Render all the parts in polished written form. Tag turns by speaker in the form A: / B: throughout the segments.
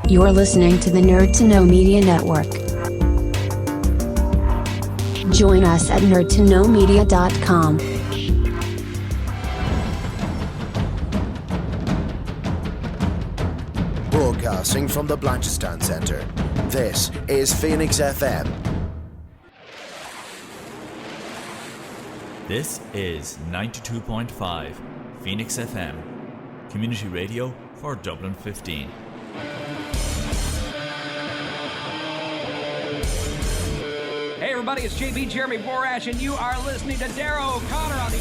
A: You're listening to the Nerd to Know Media Network. Join us at nerdtoknowmedia.com.
B: Broadcasting from the Blanchardstown Centre, this is Phoenix FM.
C: This is 92.5 Phoenix FM, community radio for Dublin 15.
D: Hey everybody, it's JB Jeremy Borash, and you are listening to Darrow O'Connor on the...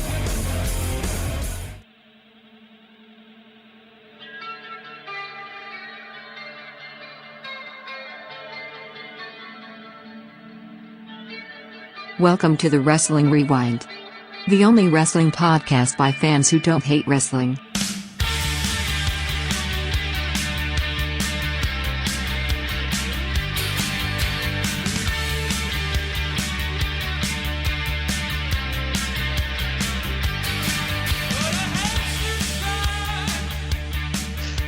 E: Welcome to the Wrestling Rewind, the only wrestling podcast by fans who don't hate wrestling.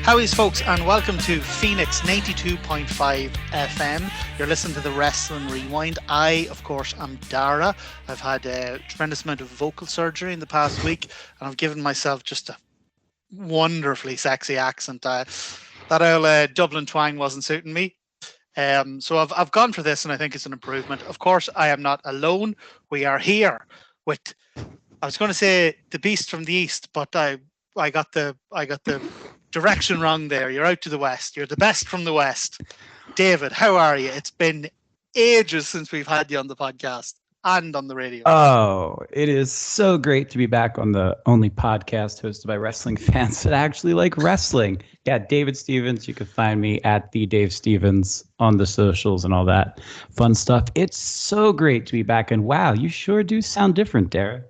F: Howdy's folks, and welcome to Phoenix 92.5 FM. You're listening to the Wrestling Rewind. I, of course, am Dara. I've had a tremendous amount of vocal surgery in the past week, and I've given myself just a wonderfully sexy accent. That old Dublin twang wasn't suiting me. So I've gone for this, and I think it's an improvement. Of course, I am not alone. We are here with, I was going to say the beast from the east, but I got the direction wrong there. You're out to the west. You're the best from the west. David, how are you? It's been ages since we've had you on the podcast and on the radio.
G: Oh, it is so great to be back on the only podcast hosted by wrestling fans that actually like wrestling. Yeah, David Stevens. You can find me at the Dave Stevens on the socials and all that fun stuff. It's so great to be back. And wow, you sure do sound different, Dara.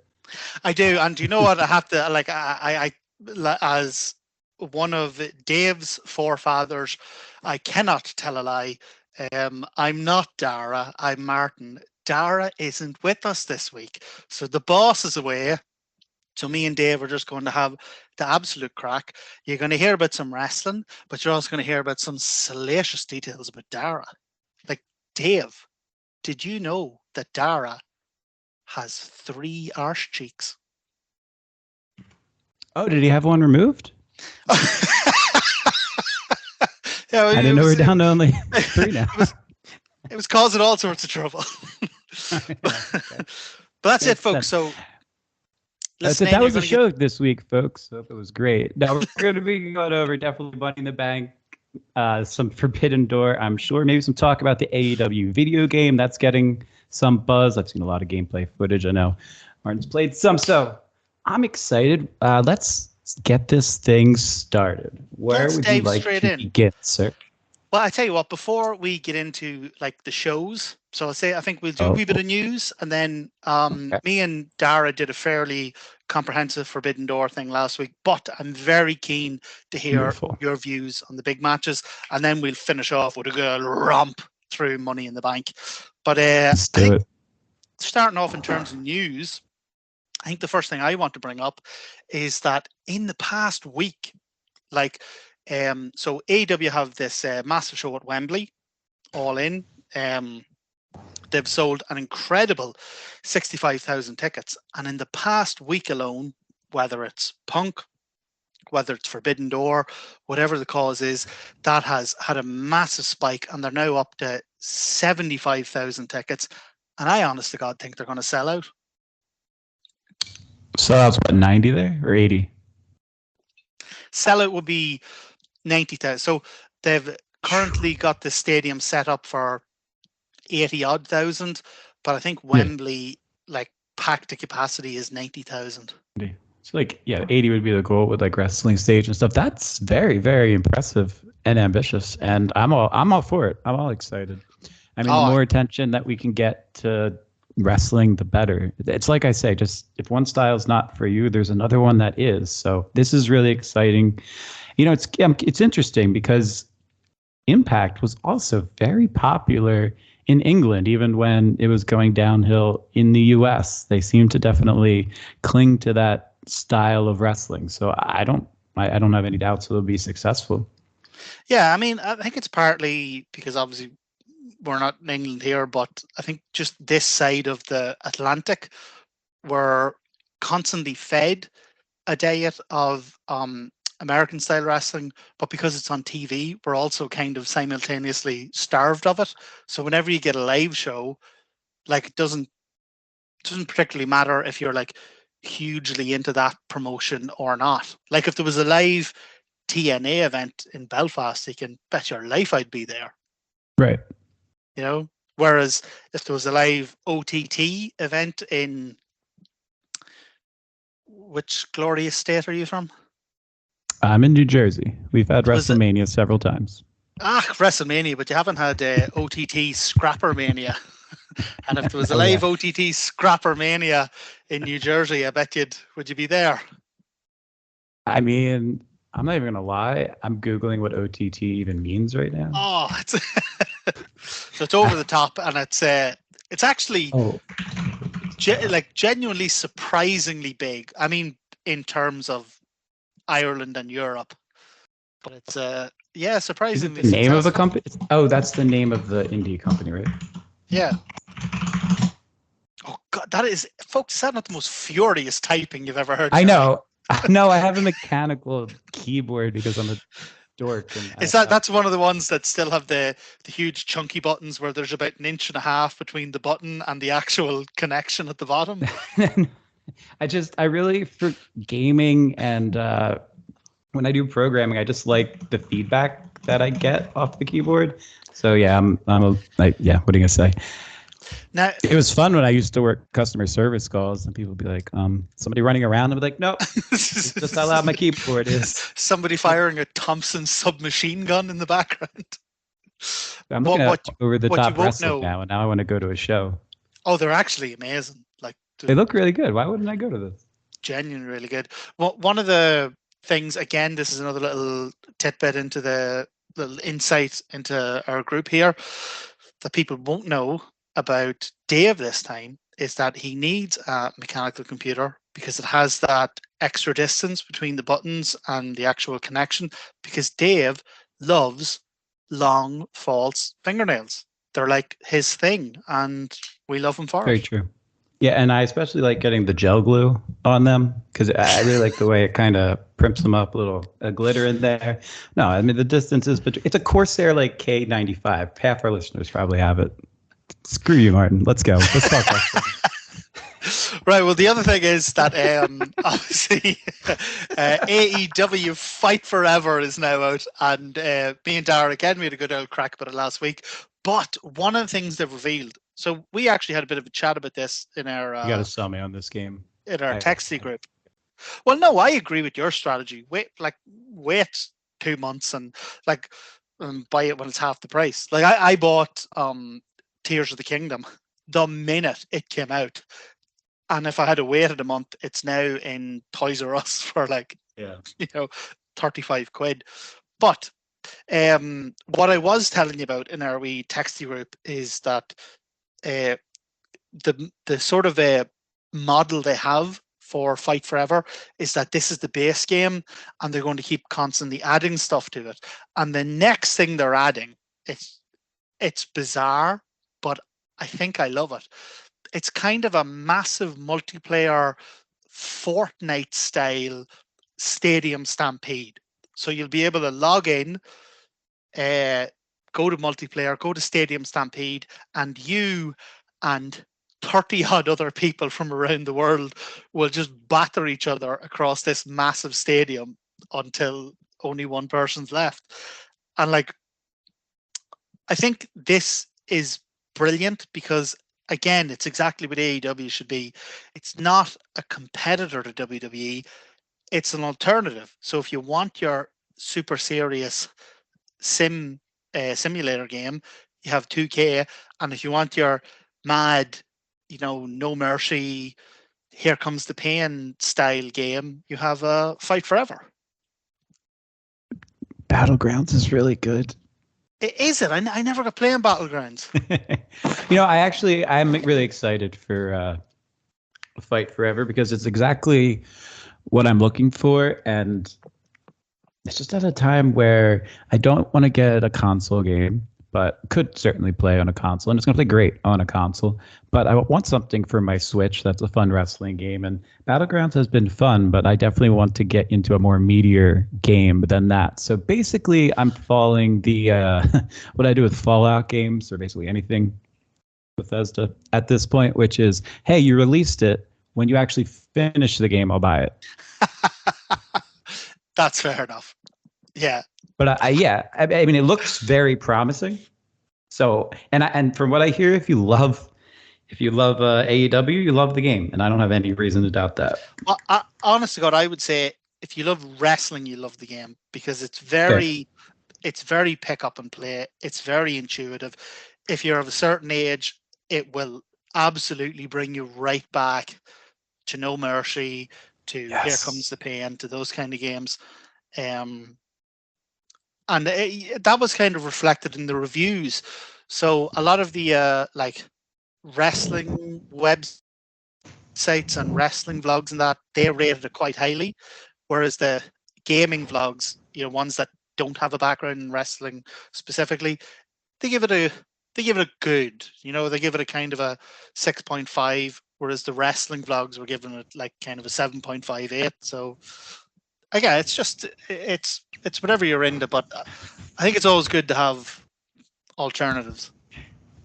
F: I do. And you know what? I have to, like, I as one of Dave's forefathers, I cannot tell a lie. I'm not Dara, I'm Martin. Dara isn't with us this week, so the boss is away. So me and Dave are just going to have the absolute crack. You're going to hear about some wrestling, but you're also going to hear about some salacious details about Dara. Like, Dave, did you know that Dara has 3 arse cheeks?
G: Oh, did he have one removed?
F: Yeah,
G: I didn't know we're down to only 3 now.
F: It was causing all sorts of trouble. But that's it, folks. So
G: that was the show this week, folks. Hope it was great. Now we're going to be going over definitely Money in the Bank, some Forbidden Door, I'm sure. Maybe some talk about the AEW video game that's getting some buzz. I've seen a lot of gameplay footage. I know Martin's played some, so I'm excited. Let's get this thing started. Where would you like to begin, sir?
F: Well, I tell you what, before we get into like the shows, so I think we'll do a wee bit of news, and then me and Dara did a fairly comprehensive Forbidden Door thing last week, but I'm very keen to hear your views on the big matches, and then we'll finish off with a good romp through Money in the Bank. But
G: Let's do it.
F: Starting off in terms of news, I think the first thing I want to bring up is that in the past week, like, so AEW have this massive show at Wembley, All In. They've sold an incredible 65,000 tickets. And in the past week alone, whether it's Punk, whether it's Forbidden Door, whatever the cause is, that has had a massive spike. And they're now up to 75,000 tickets. And I honest to God think they're going to sell out.
G: So that's what, 90 there or 80?
F: Sellout would be 90,000. So they've currently got the stadium set up for 80-odd thousand, but I think Wembley, like, packed to capacity is 90,000.
G: So like, yeah, 80 would be the goal with like wrestling stage and stuff. That's very, very impressive and ambitious, and I'm all for it. I'm all excited. I mean, the more attention that we can get to wrestling, the better. It's like I say, just if one style is not for you, there's another one that is. So this is really exciting. You know, it's interesting because Impact was also very popular in England, even when it was going downhill in the US. They seem to definitely cling to that style of wrestling. So I don't have any doubts it'll be successful.
F: Yeah, I mean, I think it's partly because obviously we're not in England here, but I think just this side of the Atlantic, we're constantly fed a diet of American style wrestling, but because it's on TV, we're also kind of simultaneously starved of it. So whenever you get a live show, like it doesn't particularly matter if you're like hugely into that promotion or not. Like if there was a live TNA event in Belfast, you can bet your life I'd be there.
G: Right.
F: You know, whereas if there was a live OTT event in which glorious state are you from?
G: I'm in New Jersey. We've had WrestleMania several times.
F: WrestleMania, but you haven't had OTT Scrapper Mania. And if there was a live OTT Scrapper Mania in New Jersey, I bet would you be there?
G: I mean, I'm not even gonna lie. I'm Googling what OTT even means right now.
F: Oh, so it's over the top, and it's actually genuinely surprisingly big. I mean, in terms of Ireland and Europe, but it's surprisingly.
G: Is it the name of the company? Oh, that's the name of the indie company, right?
F: Yeah. Oh God, folks, is that not the most furious typing you've ever heard?
G: I know. No, I have a mechanical keyboard because I'm a dork.
F: That's one of the ones that still have the huge chunky buttons where there's about 1.5 inches between the button and the actual connection at the bottom?
G: I really, for gaming and when I do programming, I just like the feedback that I get off the keyboard. So yeah, what are you gonna say? Now, it was fun when I used to work customer service calls and people would be like, somebody running around. I'd be like, no, it's just how loud my keyboard is.
F: Somebody firing a Thompson submachine gun in the background.
G: I'm looking at over-the-top wrestling now, and now I want to go to a show.
F: Oh, they're actually amazing. Like
G: they look really good. Why wouldn't I go to this?
F: Genuinely really good. Well, one of the things, again, this is another little tidbit into the little insight into our group here that people won't know about Dave this time is that he needs a mechanical computer because it has that extra distance between the buttons and the actual connection, because Dave loves long false fingernails. They're like his thing, and we love him for it.
G: Very true. Yeah, and I especially like getting the gel glue on them because I really like the way it kind of primps them up, a little glitter in there. No, I mean the distances, but it's a Corsair like K95. Half our listeners probably have it. Screw you, Martin. Let's go. Let's talk about that.
F: Right. Well, the other thing is that obviously AEW Fight Forever is now out, and me and Dara again we had a good old crack about it last week. But one of the things they've revealed. So we actually had a bit of a chat about this in our.
G: You got to sell me on this game.
F: In our texty group. Well, no, I agree with your strategy. Wait 2 months and buy it when it's half the price. Like I bought Tears of the Kingdom the minute it came out, and if I had to wait a month, it's now in Toys R Us for 35 quid. But what I was telling you about in our wee texty group is that the sort of a model they have for Fight Forever is that this is the base game and they're going to keep constantly adding stuff to it, and the next thing they're adding, it's bizarre, but I think I love it. It's kind of a massive multiplayer Fortnite style stadium stampede. So you'll be able to log in, go to multiplayer, go to Stadium Stampede, and you and 30 odd other people from around the world will just batter each other across this massive stadium until only one person's left. And I think this is brilliant because, again, it's exactly what AEW should be. It's not a competitor to WWE. It's an alternative. So if you want your super serious simulator game, you have 2K, and if you want your mad, no mercy, here comes the pain style game, you have Fight Forever.
G: Battlegrounds is really good.
F: Is it? I never got playing Battlegrounds.
G: I'm really excited for Fight Forever because it's exactly what I'm looking for, and it's just at a time where I don't want to get a console game, but could certainly play on a console, and it's going to play great on a console. But I want something for my Switch that's a fun wrestling game, and Battlegrounds has been fun, but I definitely want to get into a more meatier game than that. So basically, I'm following the what I do with Fallout games, or basically anything Bethesda at this point, which is, hey, you released it. When you actually finish the game, I'll buy it.
F: That's fair enough. Yeah.
G: But I mean, it looks very promising. So, and from what I hear, if you love AEW, you love the game, and I don't have any reason to doubt that.
F: Well, honest to God, I would say if you love wrestling, you love the game, because it's very pick up and play. It's very intuitive. If you're of a certain age, it will absolutely bring you right back to No Mercy, to Here Comes the Pain, to those kind of games. And that was kind of reflected in the reviews. So a lot of the like wrestling websites and wrestling vlogs and that, they rated it quite highly, whereas the gaming vlogs, ones that don't have a background in wrestling specifically, they give it a good, they give it a kind of a 6.5, whereas the wrestling vlogs were giving it like kind of a 7.58. So again, it's whatever you're into, but I think it's always good to have alternatives.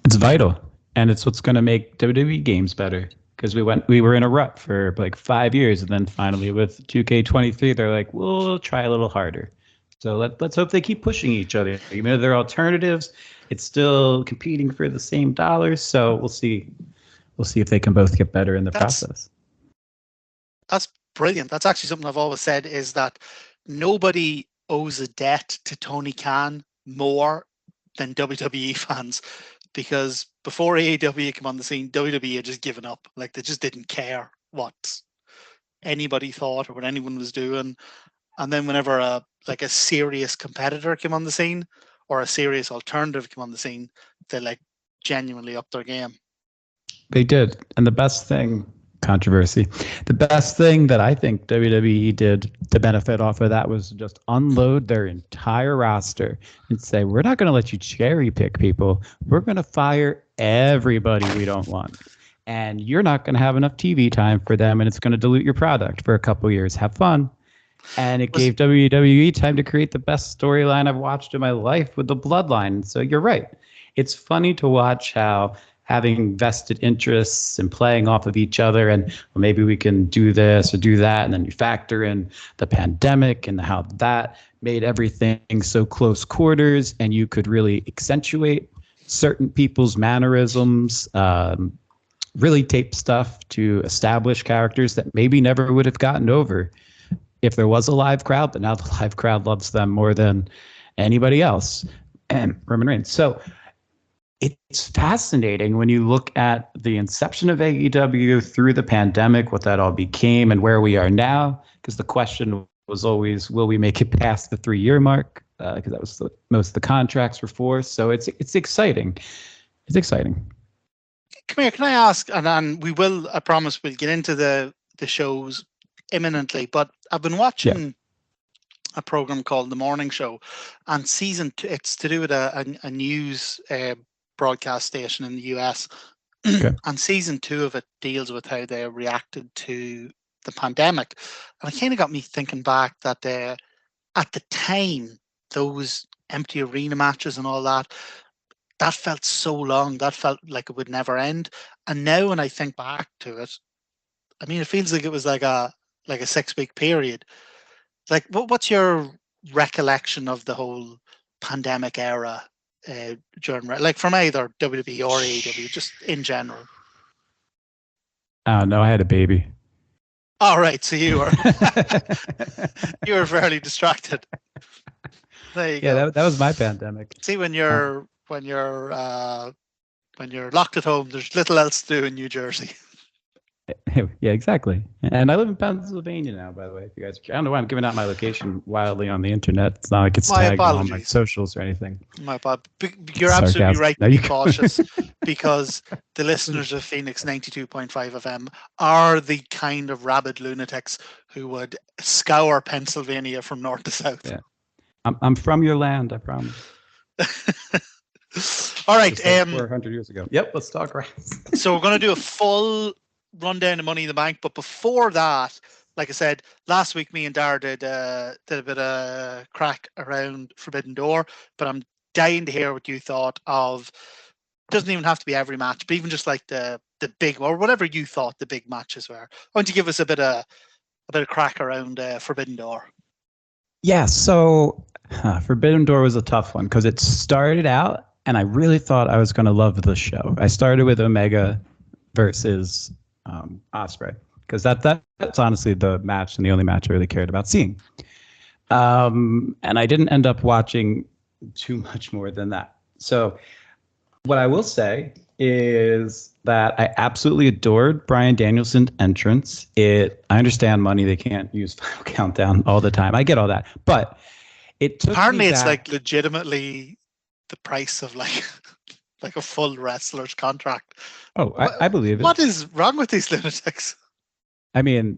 G: It's vital, and it's what's going to make WWE games better, because we were in a rut for like 5 years, and then finally with 2K23, they're like, we'll try a little harder. So let's hope they keep pushing each other. Even though they're alternatives, it's still competing for the same dollars. So we'll see if they can both get better in the process.
F: That's brilliant. That's actually something I've always said, is that nobody owes a debt to Tony Khan more than WWE fans, because before AEW came on the scene, WWE had just given up. Like, they just didn't care what anybody thought or what anyone was doing. And then whenever a serious competitor came on the scene, or a serious alternative came on the scene, they like genuinely upped their game.
G: They did. And the best thing that I think WWE did to benefit off of that was just unload their entire roster and say, we're not going to let you cherry pick people. We're going to fire everybody we don't want. And you're not going to have enough TV time for them, and it's going to dilute your product for a couple years. Have fun. And it gave WWE time to create the best storyline I've watched in my life with the Bloodline. So you're right. It's funny to watch how having vested interests and playing off of each other, and well, maybe we can do this or do that, and then you factor in the pandemic and how that made everything so close quarters, and you could really accentuate certain people's mannerisms, really tape stuff to establish characters that maybe never would have gotten over if there was a live crowd, but now the live crowd loves them more than anybody else. And Roman Reigns. So it's fascinating when you look at the inception of AEW through the pandemic, what that all became and where we are now, because the question was always, will we make it past the 3-year mark? Because that was most of the contracts were for. So it's exciting. It's exciting.
F: Come here, can I ask, and we will, I promise we'll get into the shows imminently, but I've been watching a program called The Morning Show, and season 2, it's to do with a news broadcast station in the US.
G: Okay.
F: And season 2 of it deals with how they reacted to the pandemic. And it kind of got me thinking back that at the time, those empty arena matches and all that felt so long. That felt like it would never end. And now when I think back to it, I mean, it feels like it was like a 6-week period. Like, what's your recollection of the whole pandemic era during, like, from either WWE or AEW, just in general?
G: Oh no, I had a baby.
F: All right, so you were you were fairly distracted. There you go.
G: That was my pandemic.
F: See, when you're locked at home, there's little else to do in New Jersey.
G: Yeah, exactly. And I live in Pennsylvania now, by the way. If you guys, I don't know why I'm giving out my location wildly on the internet. It's not like it's tagged on my socials or anything.
F: My apologies. You're absolutely right to be cautious because the listeners of Phoenix 92.5 FM are the kind of rabid lunatics who would scour Pennsylvania from north to south.
G: Yeah, I'm from your land, I promise.
F: All right.
G: 400 years ago. Yep, let's talk rats.
F: So we're going to do a full rundown of Money in the Bank, but before that, like I said, last week me and Dara did a bit of crack around Forbidden Door, but I'm dying to hear what you thought of. Doesn't even have to be every match, but even just like the big, or whatever you thought the big matches were. Why don't you give us a bit of crack around Forbidden Door?
G: Yeah, so Forbidden Door was a tough one because it started out and I really thought I was going to love the show. I started with Omega versus Ospreay, because that's honestly the match and the only match I really cared about seeing. And I didn't end up watching too much more than that. So what I will say is that I absolutely adored Bryan Danielson's entrance. I understand Money, they can't use Final Countdown all the time. I get all that. But it took
F: apparently
G: me
F: it's
G: back.
F: like legitimately the price of like a full wrestler's contract.
G: Oh, I believe it.
F: What is wrong with these lunatics?
G: I mean,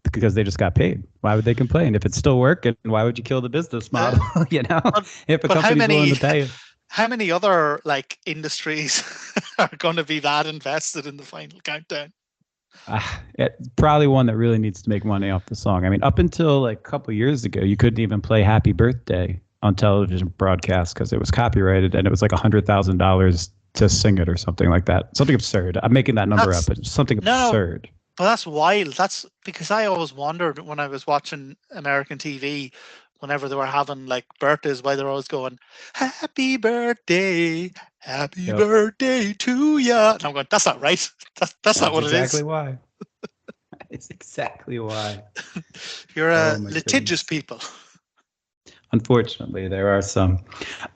G: because they just got paid. Why would they complain? If it's still working, why would you kill the business model? You know, if a company's willing to pay you.
F: How many other like industries are going to be that invested in the Final Countdown?
G: It's probably one that really needs to make money off the song. I mean, up until like a couple years ago, you couldn't even play Happy Birthday on television broadcast because it was copyrighted, and it was like $100,000 to sing it or something like that. Something absurd. I'm making that number up, but it's something absurd.
F: But that's wild. That's because I always wondered when I was watching American TV, whenever they were having like birthdays, why they're always going, happy birthday to ya. And I'm going, that's not right. That's not what it is.
G: Exactly why. It's exactly why.
F: You're a litigious people.
G: Unfortunately, there are some.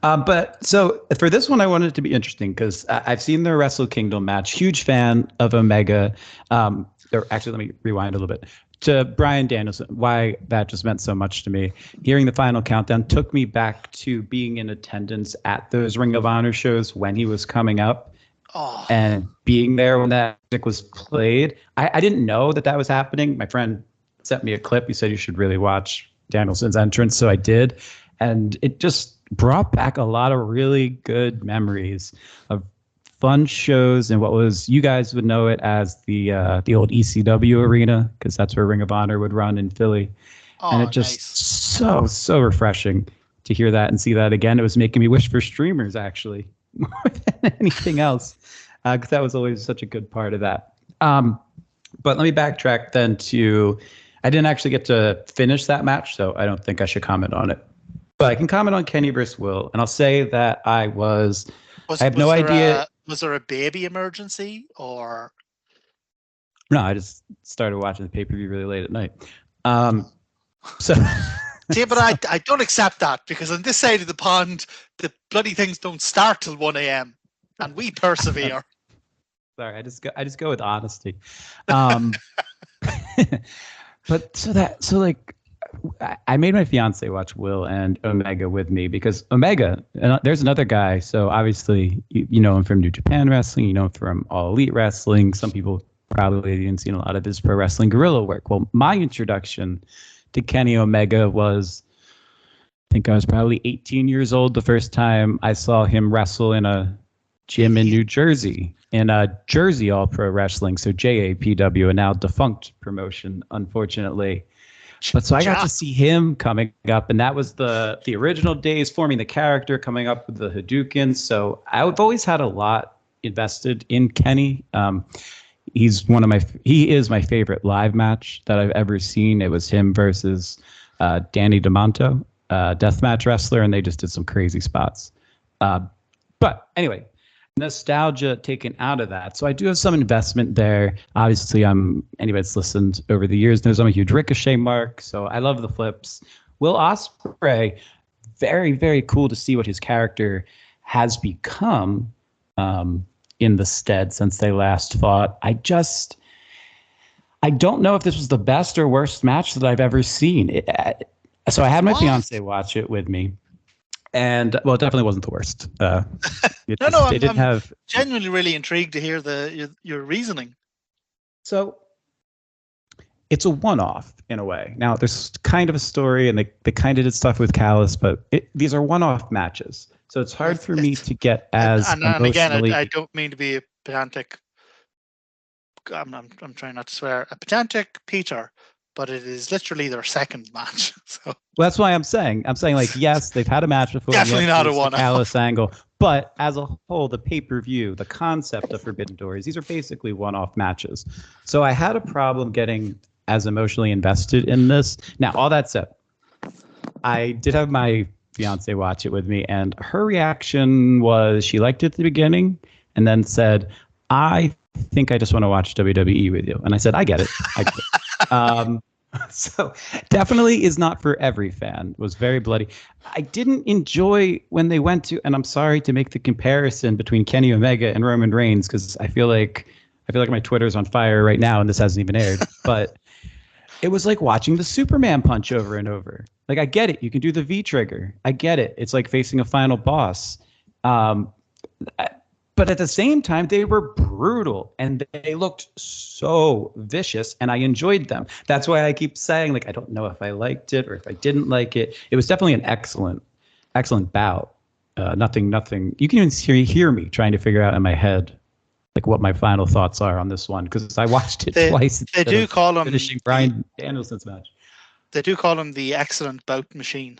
G: But so for this one, I wanted it to be interesting because I've seen the Wrestle Kingdom match. Huge fan of Omega. Actually, let me rewind a little bit. To Bryan Danielson, why that just meant so much to me. Hearing the Final Countdown took me back to being in attendance at those Ring of Honor shows when he was coming up. Oh. And being there when that music was played. I didn't know that was happening. My friend sent me a clip. He said you should really watch Danielson's entrance, so I did. And it just brought back a lot of really good memories of fun shows and what was, you guys would know it as the old ECW arena, because that's where Ring of Honor would run in Philly. Oh, and it just so refreshing to hear that and see that again. It was making me wish for streamers actually more than anything else, because that was always such a good part of that. But let me backtrack then to, I didn't actually get to finish that match, so I don't think I should comment on it. But I can comment on Kenny versus Will, and I'll say that I have no idea.
F: Was there a baby emergency or?
G: No, I just started watching the pay-per-view really late at night. So.
F: Yeah, but I don't accept that, because on this side of the pond, the bloody things don't start till 1 a.m. and we persevere.
G: Sorry, I just go with honesty. But I made my fiance watch Will and Omega with me, because Omega, and there's another guy. So obviously, you know him from New Japan Wrestling, you know him from All Elite Wrestling. Some people probably haven't seen a lot of his Pro Wrestling Guerrilla work. Well, my introduction to Kenny Omega was, I think I was probably 18 years old the first time I saw him wrestle in a gym in New Jersey, in a Jersey All Pro Wrestling, so JAPW, a now defunct promotion, unfortunately. But so I got to see him coming up, and that was the original days, forming the character, coming up with the Hadouken. So I've always had a lot invested in Kenny. He is my favorite live match that I've ever seen. It was him versus Danny DeMonto, deathmatch wrestler, and they just did some crazy spots. But anyway, nostalgia taken out of that. So I do have some investment there. Obviously, anybody that's listened over the years knows I'm a huge Ricochet mark, so I love the flips. Will Ospreay, very, very cool to see what his character has become in the stead since they last fought. I don't know if this was the best or worst match that I've ever seen. So I had my fiance watch it with me, and well, it definitely wasn't the worst.
F: I'm genuinely really intrigued to hear your reasoning.
G: So it's a one-off in a way. Now there's kind of a story, and they kind of did stuff with Callis, but these are one-off matches, so it's hard for me to get as
F: and again, I don't mean to be a pedantic. I'm trying not to swear. A pedantic Peter, but it is literally their second match. So
G: well, that's why I'm saying like, yes, they've had a match before.
F: Definitely not a one-off.
G: Callis angle, but as a whole, the pay-per-view, the concept of Forbidden Door, these are basically one-off matches. So I had a problem getting as emotionally invested in this. Now, all that said, I did have my fiance watch it with me, and her reaction was she liked it at the beginning, and then said, I think I just want to watch WWE with you. And I said, I get it. So definitely is not for every fan. It was very bloody. I didn't enjoy when they went to, and I'm sorry to make the comparison between Kenny Omega and Roman Reigns, because I feel like my Twitter's on fire right now and this hasn't even aired. But it was like watching the Superman punch over and over. Like, I get it. You can do the V trigger. I get it. It's like facing a final boss. But at the same time, they were brutal and they looked so vicious, and I enjoyed them. That's why I keep saying, like, I don't know if I liked it or if I didn't like it. It was definitely an excellent bout. Nothing. You can even hear me trying to figure out in my head, like, what my final thoughts are on this one, because I watched it twice.
F: They do call him
G: finishing Bryan Danielson's match.
F: They do call him the excellent bout machine.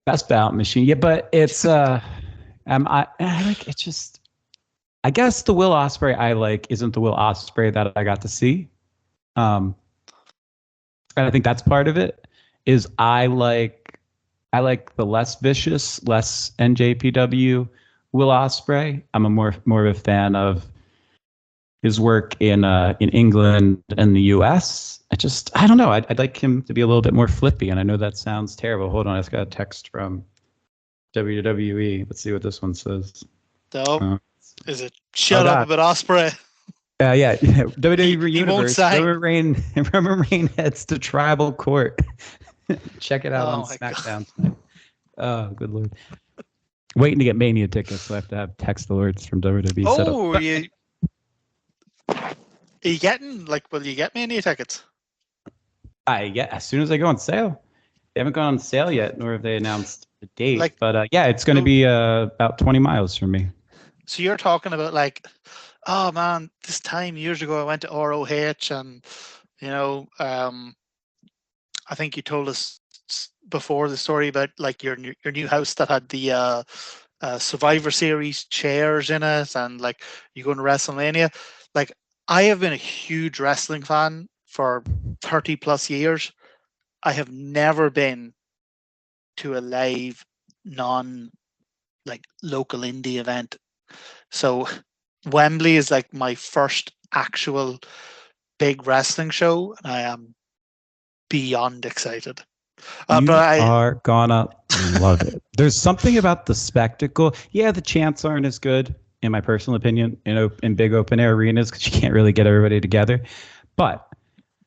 G: Best bout machine. Yeah, but it's it's just. I guess the Will Ospreay I like isn't the Will Ospreay that I got to see. And I think that's part of it, is I like the less vicious, less NJPW Will Ospreay. I'm more of a fan of his work in England and the US. I don't know. I'd like him to be a little bit more flippy, and I know that sounds terrible. Hold on, I just got a text from WWE. Let's see what this one says.
F: So, is it shut up about Ospreay?
G: Yeah. WWE Universe. Roman Reigns heads to Tribal Court. Check it out on SmackDown tonight. Oh, good Lord. Waiting to get Mania tickets, so I have to have text alerts from WWE set up.
F: Are you getting, will you get Mania tickets?
G: As soon as they go on sale. They haven't gone on sale yet, nor have they announced the date. But it's going to be about 20 miles from me.
F: So you're talking about, like, oh man, this time years ago I went to ROH, and I think you told us before the story about, like, your new house that had the Survivor Series chairs in it, and, like, you going to WrestleMania. Like, I have been a huge wrestling fan for 30 plus years. I have never been to a live local indie event. So Wembley is like my first actual big wrestling show, and I am beyond excited.
G: You are gonna love it. There's something about the spectacle. Yeah, the chants aren't as good, in my personal opinion, in big open air arenas, because you can't really get everybody together. But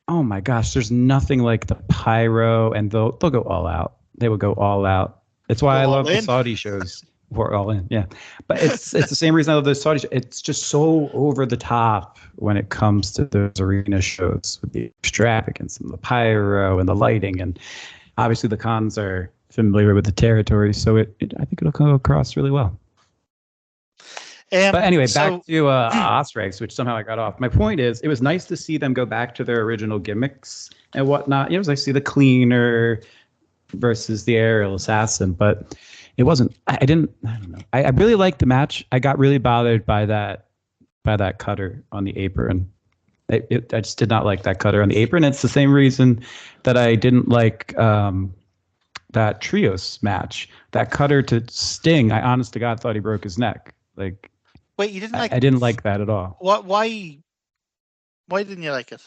G: oh my gosh, there's nothing like the pyro, and they'll go all out. They will go all out. That's why I love the Saudi shows. We're all in, yeah. But it's the same reason I love those Saudi shows. It's just so over the top when it comes to those arena shows, with the extravagance and the pyro and the lighting, and obviously the cons are familiar with the territory, so I think it'll come across really well. But anyway, back to Ospreay, which somehow I got off. My point is, it was nice to see them go back to their original gimmicks and whatnot. It was nice to see the cleaner versus the aerial assassin, but it wasn't. I don't know. I really liked the match. I got really bothered by that cutter on the apron. I just did not like that cutter on the apron. It's the same reason that I didn't like that trios match. That cutter to Sting, I honest to God thought he broke his neck. Like,
F: wait, you didn't like?
G: I didn't like that at all.
F: What? Why didn't you like it?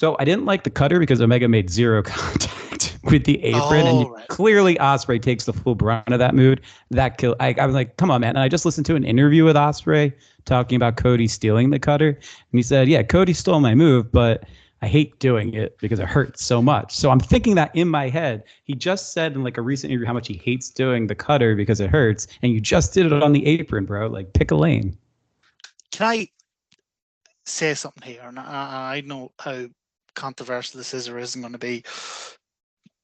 G: So I didn't like the cutter because Omega made zero contact. with the apron, and
F: right.
G: clearly Ospreay takes the full brunt of that mood. That kill. I was like, come on, man. And I just listened to an interview with Ospreay talking about Cody stealing the cutter, and he said, yeah, Cody stole my move, but I hate doing it because it hurts so much. So I'm thinking that in my head. He just said in like a recent interview how much he hates doing the cutter because it hurts, and you just did it on the apron, bro. Like, pick a lane.
F: Can I say something here? And I know how controversial this is or isn't going to be,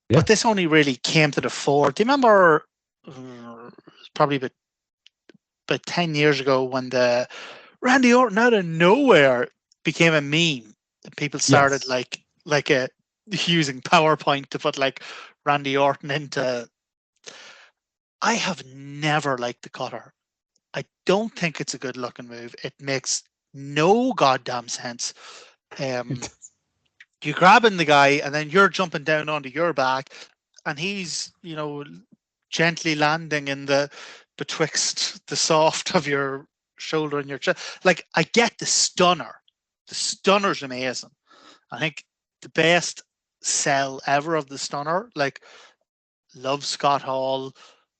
F: but this only really came to the fore. Do you remember probably about 10 years ago when the Randy Orton out of nowhere became a meme? People started like using PowerPoint to put like Randy Orton into. I have never liked the cutter. I don't think it's a good looking move. It makes no goddamn sense. You're grabbing the guy and then you're jumping down onto your back, and he's, gently landing in the betwixt the soft of your shoulder and your chest. Like, I get the stunner. The stunner's amazing. I think the best sell ever of the stunner. Like, love Scott Hall.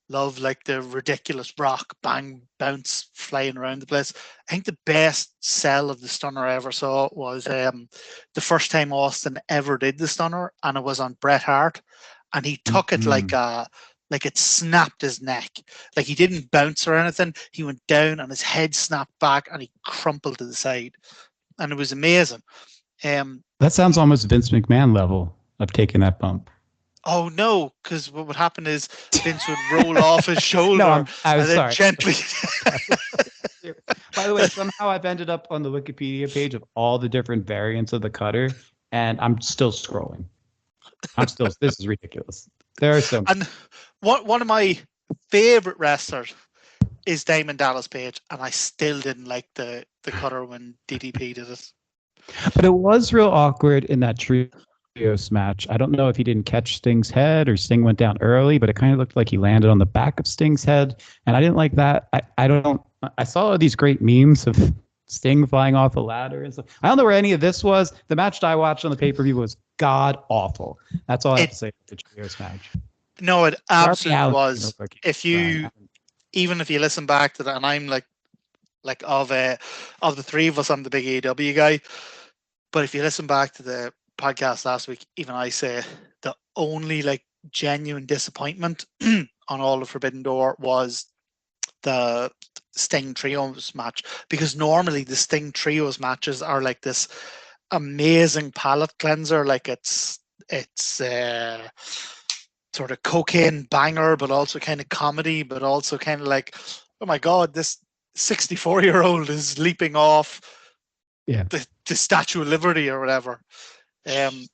F: Love like the ridiculous rock bang bounce flying around the place. I think the best sell of the stunner I ever saw was the first time Austin ever did the stunner, and it was on Bret Hart, and he took it like it snapped his neck. Like, he didn't bounce or anything. He went down and his head snapped back and he crumpled to the side, and it was amazing.
G: That sounds almost Vince McMahon level of taking that bump.
F: Oh no, because what would happen is Vince would roll off his shoulder
G: I was
F: and then
G: sorry.
F: gently.
G: By the way, somehow I've ended up on the Wikipedia page of all the different variants of the cutter, and I'm still scrolling. This is ridiculous. There are some.
F: And one of my favorite wrestlers is Diamond Dallas Page, and I still didn't like the cutter when DDP did it.
G: But it was real awkward in that trios match. I don't know if he didn't catch Sting's head or Sting went down early, but it kind of looked like he landed on the back of Sting's head, and I didn't like that. I saw all these great memes of Sting flying off a ladder and stuff. I don't know where any of this was. The match that I watched on the pay-per-view was god awful. That's all I have to say about the trios match.
F: No, it absolutely was.
G: If
F: even if you listen back to that, and I'm like of the three of us, I'm the big AEW guy. But if you listen back to the podcast last week, even I say the only like genuine disappointment on all of Forbidden Door was the Sting Trios match, because normally the Sting Trios matches are like this amazing palate cleanser, like it's sort of cocaine banger, but also kind of comedy, but also kind of like, oh my god, this 64-year-old is leaping off the Statue of Liberty or whatever. The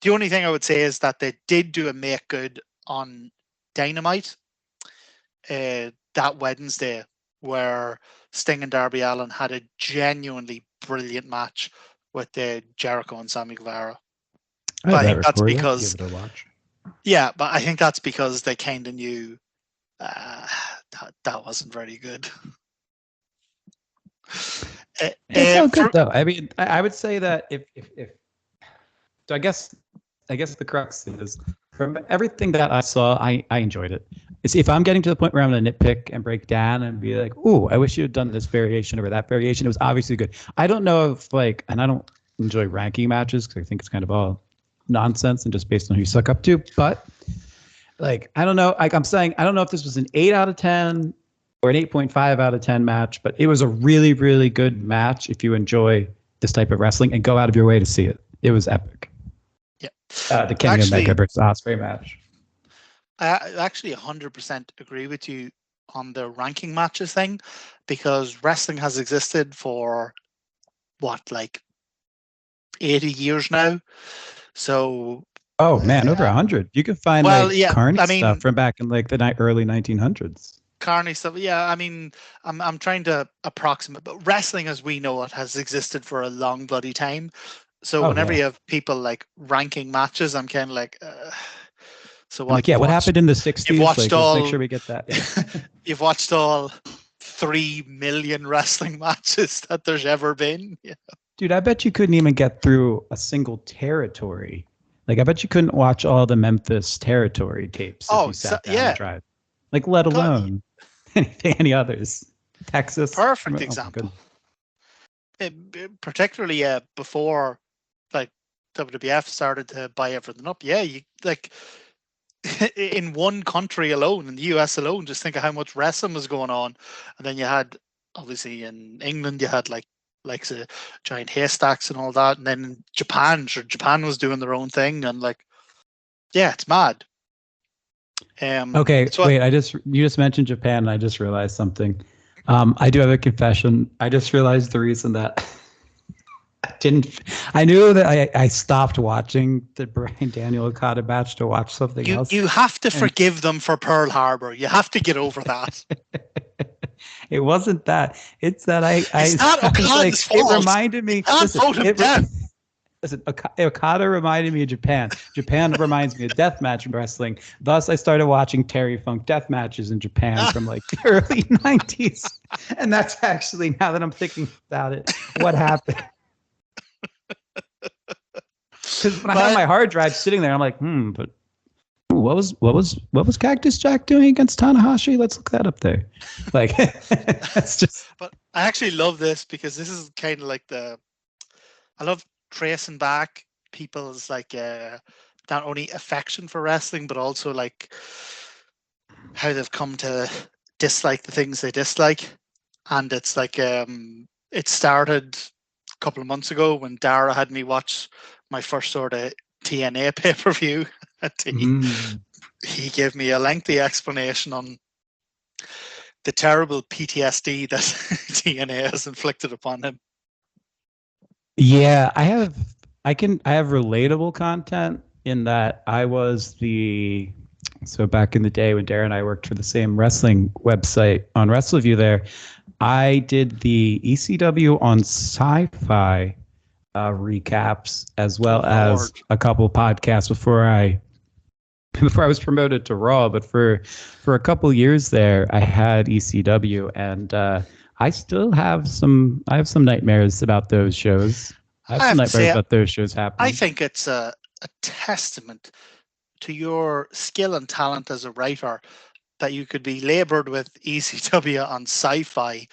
F: only thing I would say is that they did do a make good on Dynamite that Wednesday, where Sting and Darby Allin had a genuinely brilliant match with Jericho and Sammy Guevara. But I think that's because but I think that's because they kind of knew that wasn't very good.
G: It's so good though. I mean, I would say that if so, I guess the crux is, from everything that I saw, I enjoyed it. If I'm getting to the point where I'm going to nitpick and break down and be like, "Ooh, I wish you had done this variation over that variation," it was obviously good. I don't know if and I don't enjoy ranking matches because I think it's kind of all nonsense and just based on who you suck up to. But I don't know. I'm saying I don't know if this was an 8 out of 10 or an 8.5 out of 10 match, but it was a really, really good match if you enjoy this type of wrestling and go out of your way to see it. It was epic. Yeah. The Kenny Omega versus Ospreay match.
F: I actually 100% agree with you on the ranking matches thing, because wrestling has existed for 80 years now. So
G: over 100. You can find Carney stuff from back in the early 1900s.
F: Carney stuff. Yeah, I mean, I'm trying to approximate, but wrestling as we know it has existed for a long bloody time. So whenever you have people ranking matches, I'm kind of like, so what?
G: What happened in the 60s?
F: You've watched all.
G: Make sure we get that. Yeah.
F: You've watched all 3 million wrestling matches that there's ever been. Yeah.
G: Dude, I bet you couldn't even get through a single territory Like, I bet you couldn't watch all the Memphis territory tapes if
F: Oh,
G: you sat down
F: yeah.
G: and tried. Like, let
F: God,
G: alone any others. Texas.
F: perfect
G: Oh my
F: example.
G: goodness.
F: Particularly before like WWF started to buy everything up. Yeah, you like in one country alone, in the US alone, just think of how much wrestling was going on. And then you had, obviously in England, you had like the giant haystacks and all that. And then in Japan, sure, Japan was doing their own thing. And like, yeah, it's mad.
G: Okay,
F: so
G: wait, you just mentioned Japan, and I just realized something. I do have a confession. I just realized the reason that I knew that I stopped watching the Bryan Daniel Okada match to watch something else.
F: You have to forgive them for Pearl Harbor. You have to get over that.
G: It wasn't that. It's that
F: It's not Okada's fault.
G: It reminded me. Listen, Okada reminded me of Japan. Japan reminds me of deathmatch wrestling. Thus, I started watching Terry Funk death matches in Japan from like the early 90s. And that's actually, now that I'm thinking about it, what happened. Because when I had my hard drive sitting there, I'm like, but what was Cactus Jack doing against Tanahashi? Let's look that up there. Like, that's just.
F: But I actually love this because this is kind of like I love tracing back people's like not only affection for wrestling, but also like how they've come to dislike the things they dislike. And it's like it started a couple of months ago when Dara had me watch my first sort of TNA pay-per-view. He gave me a lengthy explanation on the terrible PTSD that TNA has inflicted upon him.
G: Yeah, I have relatable content in that I was so back in the day when Darren and I worked for the same wrestling website on WrestleView there, I did the ECW on Sci-Fi recaps as well as a couple podcasts before I was promoted to Raw. But for a couple years there, I had ECW, and I still have some nightmares about those shows. I have some nightmares about those shows happening.
F: I think it's a testament to your skill and talent as a writer that you could be labored with ECW on Sci-Fi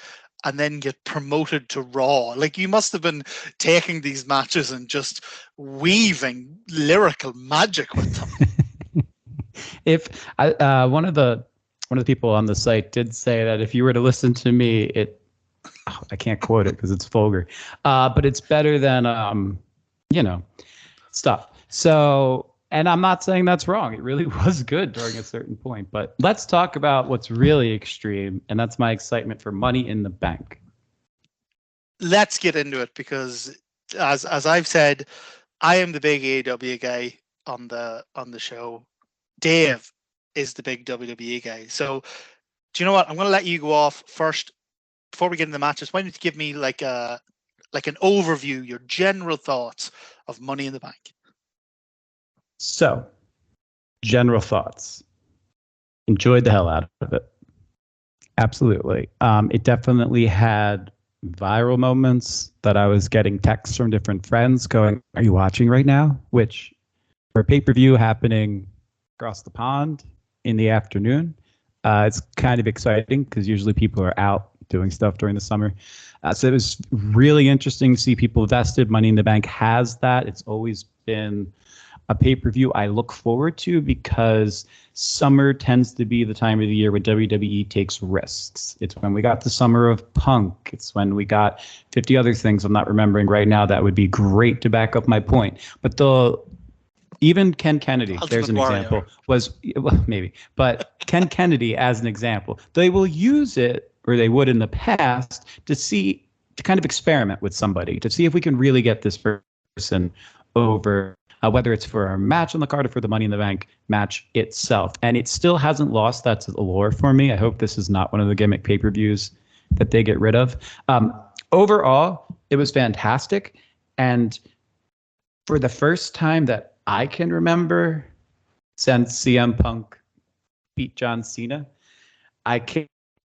F: and then get promoted to Raw. Like, you must have been taking these matches and just weaving lyrical magic with them.
G: If one of the people on the site did say that if you were to listen to me, I can't quote it because it's vulgar, but it's better than stuff. So, and I'm not saying that's wrong. It really was good during a certain point. But let's talk about what's really extreme, and that's my excitement for Money in the Bank.
F: Let's get into it because, as I've said, I am the big AEW guy on the show. Dave is the big WWE guy. So, do you know what? I'm going to let you go off first before we get into the matches. Why don't you give me like an overview, your general thoughts of Money in the Bank?
G: So, general thoughts. Enjoyed the hell out of it. Absolutely. It definitely had viral moments that I was getting texts from different friends going, "Are you watching right now?" Which, for a pay-per-view happening across the pond in the afternoon, it's kind of exciting because usually people are out doing stuff during the summer. So it was really interesting to see people vested. Money in the Bank has that. It's always been a pay-per-view I look forward to because summer tends to be the time of the year when WWE takes risks. It's when we got the summer of Punk. It's when we got 50 other things I'm not remembering right now that would be great to back up my point. But even Ken Kennedy, there's an example, maybe. But Ken Kennedy, as an example, they will use it, or they would in the past, to kind of experiment with somebody, to see if we can really get this person over, whether it's for a match on the card or for the Money in the Bank match itself. And it still hasn't lost that allure for me. I hope this is not one of the gimmick pay-per-views that they get rid of. Overall, it was fantastic. And for the first time that I can remember since CM Punk beat John Cena, I care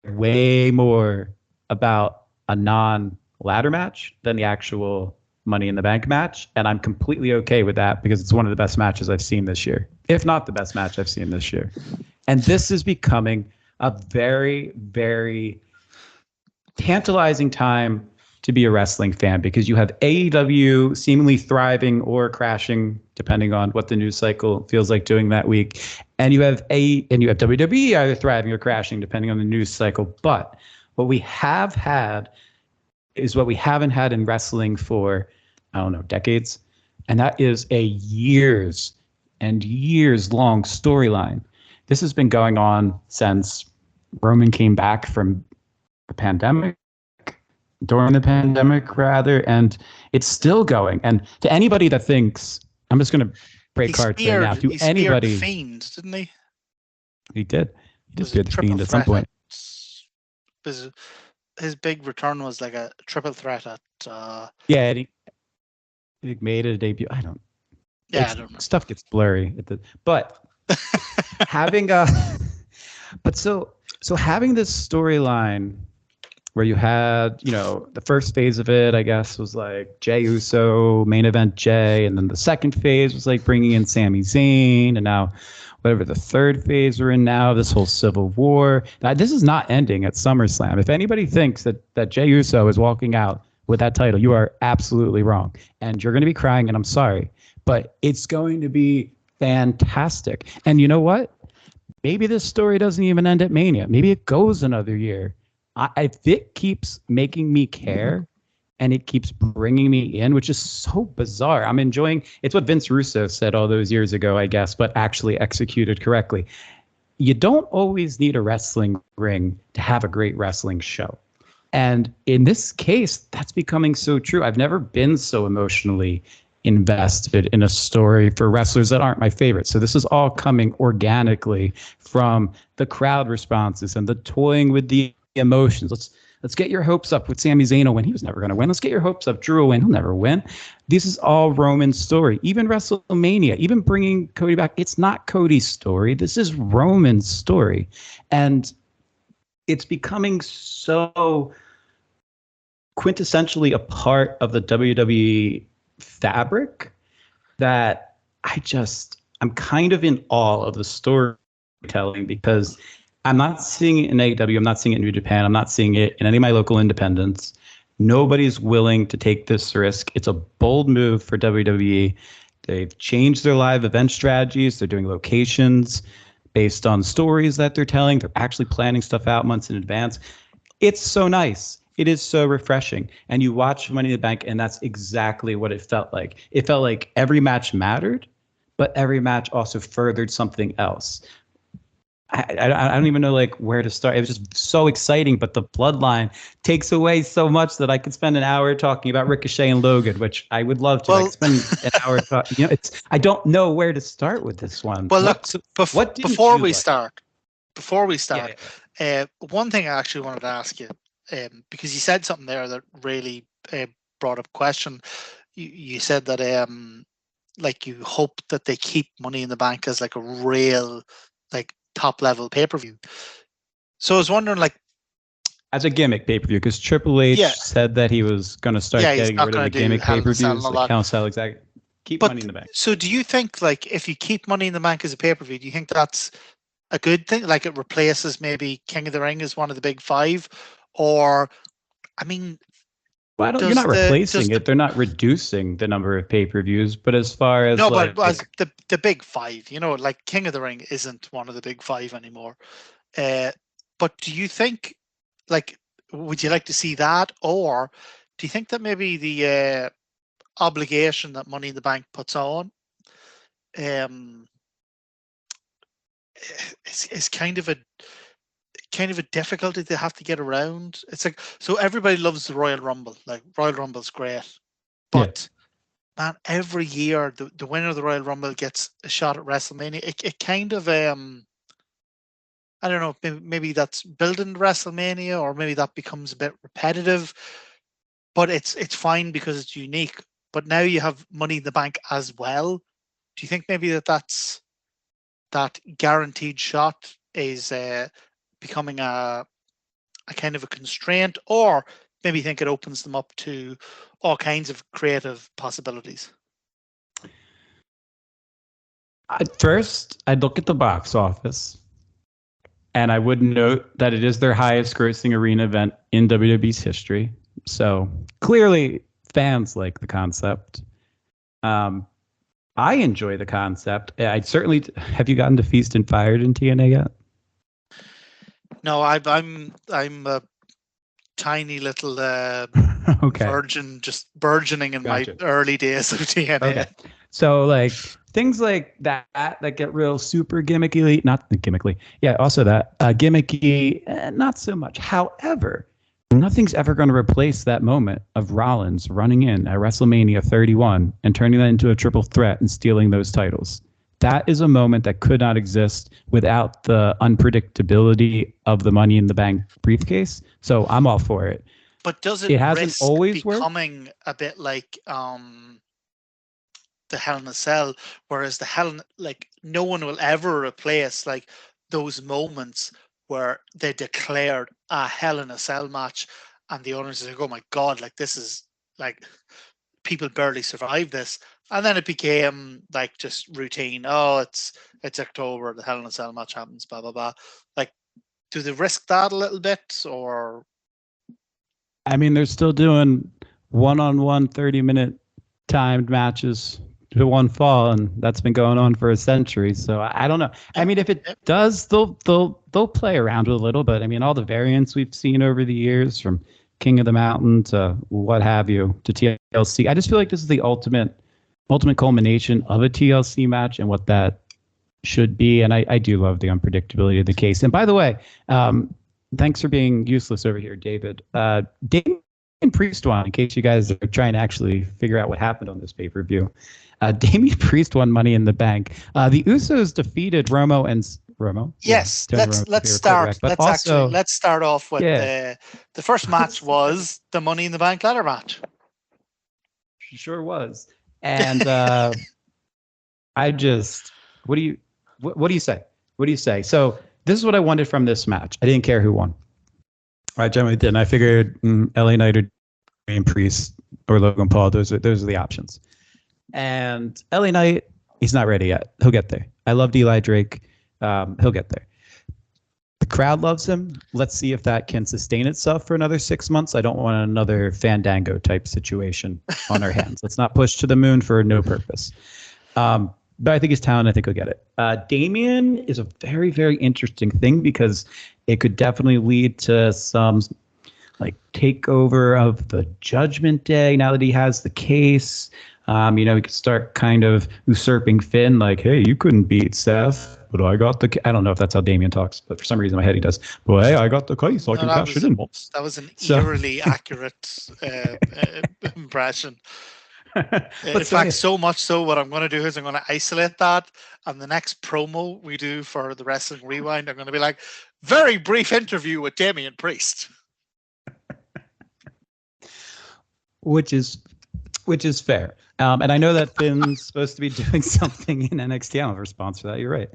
G: way more about a non-ladder match than the actual Money in the Bank match, and I'm completely okay with that because it's one of the best matches I've seen this year, if not the best match I've seen this year. And this is becoming a very, very tantalizing time to be a wrestling fan because you have AEW seemingly thriving or crashing, depending on what the news cycle feels like doing that week, and you have WWE either thriving or crashing, depending on the news cycle. But what we have had is what we haven't had in wrestling for, I don't know, decades, and that is a years and years long storyline. This has been going on since Roman came back from the pandemic, during the pandemic rather, and it's still going. And to anybody that thinks, I'm just going to break cards right now. To anybody,
F: Fiend, didn't he?
G: He did. He did spear the Fiend at some point.
F: His big return was like a triple threat at.
G: Yeah, he made it a debut. I don't know. Stuff gets blurry but having having this storyline where you had, the first phase of it, I guess, was like Jey Uso, main event Jey, and then the second phase was like bringing in Sami Zayn, and now whatever the third phase we're in now, this whole civil war. This is not ending at SummerSlam. If anybody thinks that Jey Uso is walking out with that title, you are absolutely wrong. And you're going to be crying, and I'm sorry. But it's going to be fantastic. And you know what? Maybe this story doesn't even end at Mania. Maybe it goes another year. If it keeps making me care and it keeps bringing me in, which is so bizarre. I'm enjoying, it's what Vince Russo said all those years ago, I guess, but actually executed correctly. You don't always need a wrestling ring to have a great wrestling show. And in this case, that's becoming so true. I've never been so emotionally invested in a story for wrestlers that aren't my favorite. So this is all coming organically from the crowd responses and the toying with the emotions. Let's get your hopes up with Sami Zayn when he was never going to win. Let's get your hopes up. Drew will win. He'll never win. This is all Roman's story. Even WrestleMania, even bringing Cody back, it's not Cody's story. This is Roman's story. And it's becoming so quintessentially a part of the WWE fabric that I'm kind of in awe of the storytelling because I'm not seeing it in AEW. I'm not seeing it in New Japan. I'm not seeing it in any of my local independents. Nobody's willing to take this risk. It's a bold move for WWE. They've changed their live event strategies. They're doing locations based on stories that they're telling. They're actually planning stuff out months in advance. It's so nice. It is so refreshing. And you watch Money in the Bank, and that's exactly what it felt like. It felt like every match mattered, but every match also furthered something else. I don't even know where to start. It was just so exciting, but the bloodline takes away so much that I could spend an hour talking about Ricochet and Logan, which I would love to. I could spend an hour talking. I don't know where to start with this one.
F: Well, before we start,
G: yeah.
F: One thing I actually wanted to ask you, because you said something there that really brought up a question. You said that you hope that they keep Money in the Bank as a real top level pay-per-view. So I was wondering,
G: as a gimmick pay-per-view, because Triple H said that he was going to start getting rid of the gimmick pay-per-views, exactly. Keep Money in the Bank.
F: So do you think, if you keep Money in the Bank as a pay-per-view, do you think that's a good thing? It replaces maybe King of the Ring as one of the big five, or
G: you're not replacing it. They're not reducing the number of pay-per-views, but as far as
F: the big five, King of the Ring isn't one of the big five anymore. But do you think, would you like to see that, or do you think that maybe the obligation that Money in the Bank puts on is kind of a difficulty they have to get around? It's so everybody loves the Royal Rumble. Royal Rumble's great, but man, every year the winner of the Royal Rumble gets a shot at WrestleMania. It kind of I don't know, maybe that's building WrestleMania, or maybe that becomes a bit repetitive, but it's fine because it's unique. But now you have Money in the Bank as well. Do you think maybe that guaranteed shot is becoming a kind of a constraint, or maybe think it opens them up to all kinds of creative possibilities?
G: At first, I'd look at the box office, and I would note that it is their highest grossing arena event in WWE's history. So clearly, fans like the concept. I enjoy the concept. I certainly have. You gotten to Feast and Fired in TNA yet?
F: No, I'm a tiny little virgin, just burgeoning in my early days of TNA.
G: Okay. So like things like that get real super gimmicky, not gimmicky. Yeah, also that gimmicky, not so much. However, nothing's ever going to replace that moment of Rollins running in at WrestleMania 31 and turning that into a triple threat and stealing those titles. That is a moment that could not exist without the unpredictability of the Money in the Bank briefcase. So I'm all for it.
F: But does it
G: hasn't
F: risk
G: always
F: becoming a bit like the Hell in a Cell, whereas no one will ever replace like those moments where they declared a Hell in a Cell match and the owners are like, oh my God, like this is like people barely survived this. And then it became like just routine. Oh, it's October, the Hell in a Cell match happens, blah, blah, blah. Like, do they risk that a little bit or?
G: I mean, they're still doing one-on-one 30-minute timed matches to one fall, and that's been going on for a century. So I don't know. I mean, if it does, they'll play around with a little bit. I mean, all the variants we've seen over the years, from King of the Mountain to what have you to TLC. I just feel like this is the ultimate culmination of a TLC match and what that should be. And I do love the unpredictability of the case. And by the way, thanks for being useless over here, David. Damian Priest won, in case you guys are trying to actually figure out what happened on this pay-per-view. Damian Priest won Money in the Bank. The Usos defeated Romo and Romo.
F: Yes,
G: yeah,
F: let's start. Let's start off with the first match was the Money in the Bank ladder match.
G: Sure was. And I just, what do you say? What do you say? So this is what I wanted from this match. I didn't care who won. I generally didn't. I figured LA Knight or Damian Priest or Logan Paul. Those are the options. And LA Knight, he's not ready yet. He'll get there. I loved Eli Drake. He'll get there. The crowd loves him. Let's see if that can sustain itself for another 6 months. I don't want another Fandango type situation on our hands. Let's not push to the moon for no purpose. But I think his talent, I think he'll get it. Damian is a very, very interesting thing because it could definitely lead to some like takeover of the Judgment Day now that he has the case. He could start kind of usurping Finn, like, hey, you couldn't beat Seth, but I got the I don't know if that's how Damian talks, but for some reason in my head he does. Well, hey, I got the case, so I can cash it in.
F: That was an eerily accurate impression. In fact, so much so, what I'm going to do is I'm going to isolate that, and the next promo we do for the Wrestling Rewind, I'm going to be like, very brief interview with Damian Priest. Which is
G: fair. And I know that Finn's supposed to be doing something in NXT. I don't have a response for that. You're right.